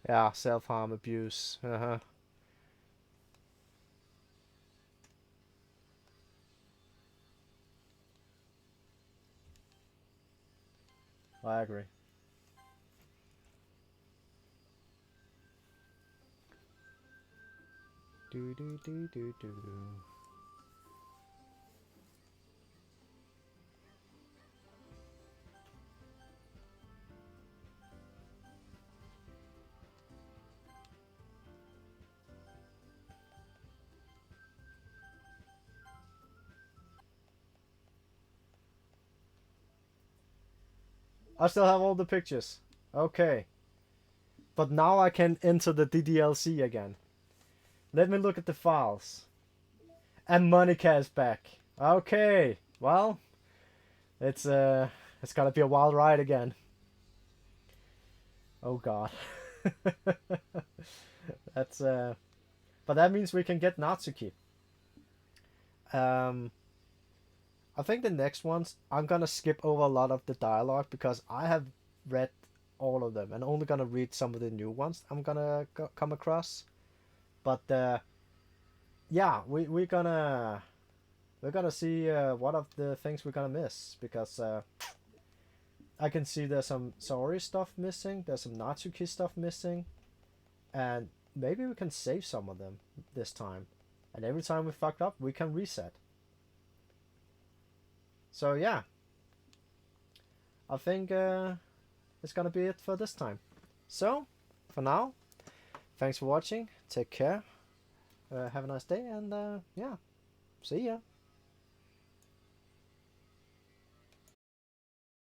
Speaker 1: Yeah, self-harm, abuse. Uh-huh. I agree. Do do do do do. I still have all the pictures. Okay. But now I can enter the DDLC again. Let me look at the files. And Monica is back. Okay. Well, it's gonna be a wild ride again. Oh god. That's but that means we can get Natsuki. Um I think the next ones I'm gonna skip over a lot of the dialogue because I have read all of them and only gonna read some of the new ones I'm gonna come across. But yeah, we're gonna we're gonna see what of the things we're gonna miss, because I can see there's some Saori stuff missing, there's some Natsuki stuff missing, and maybe we can save some of them this time. And every time we fucked up, we can reset. So yeah, I think it's gonna be it for this time. So, for now, thanks for watching, take care, have a nice day, and yeah, see ya.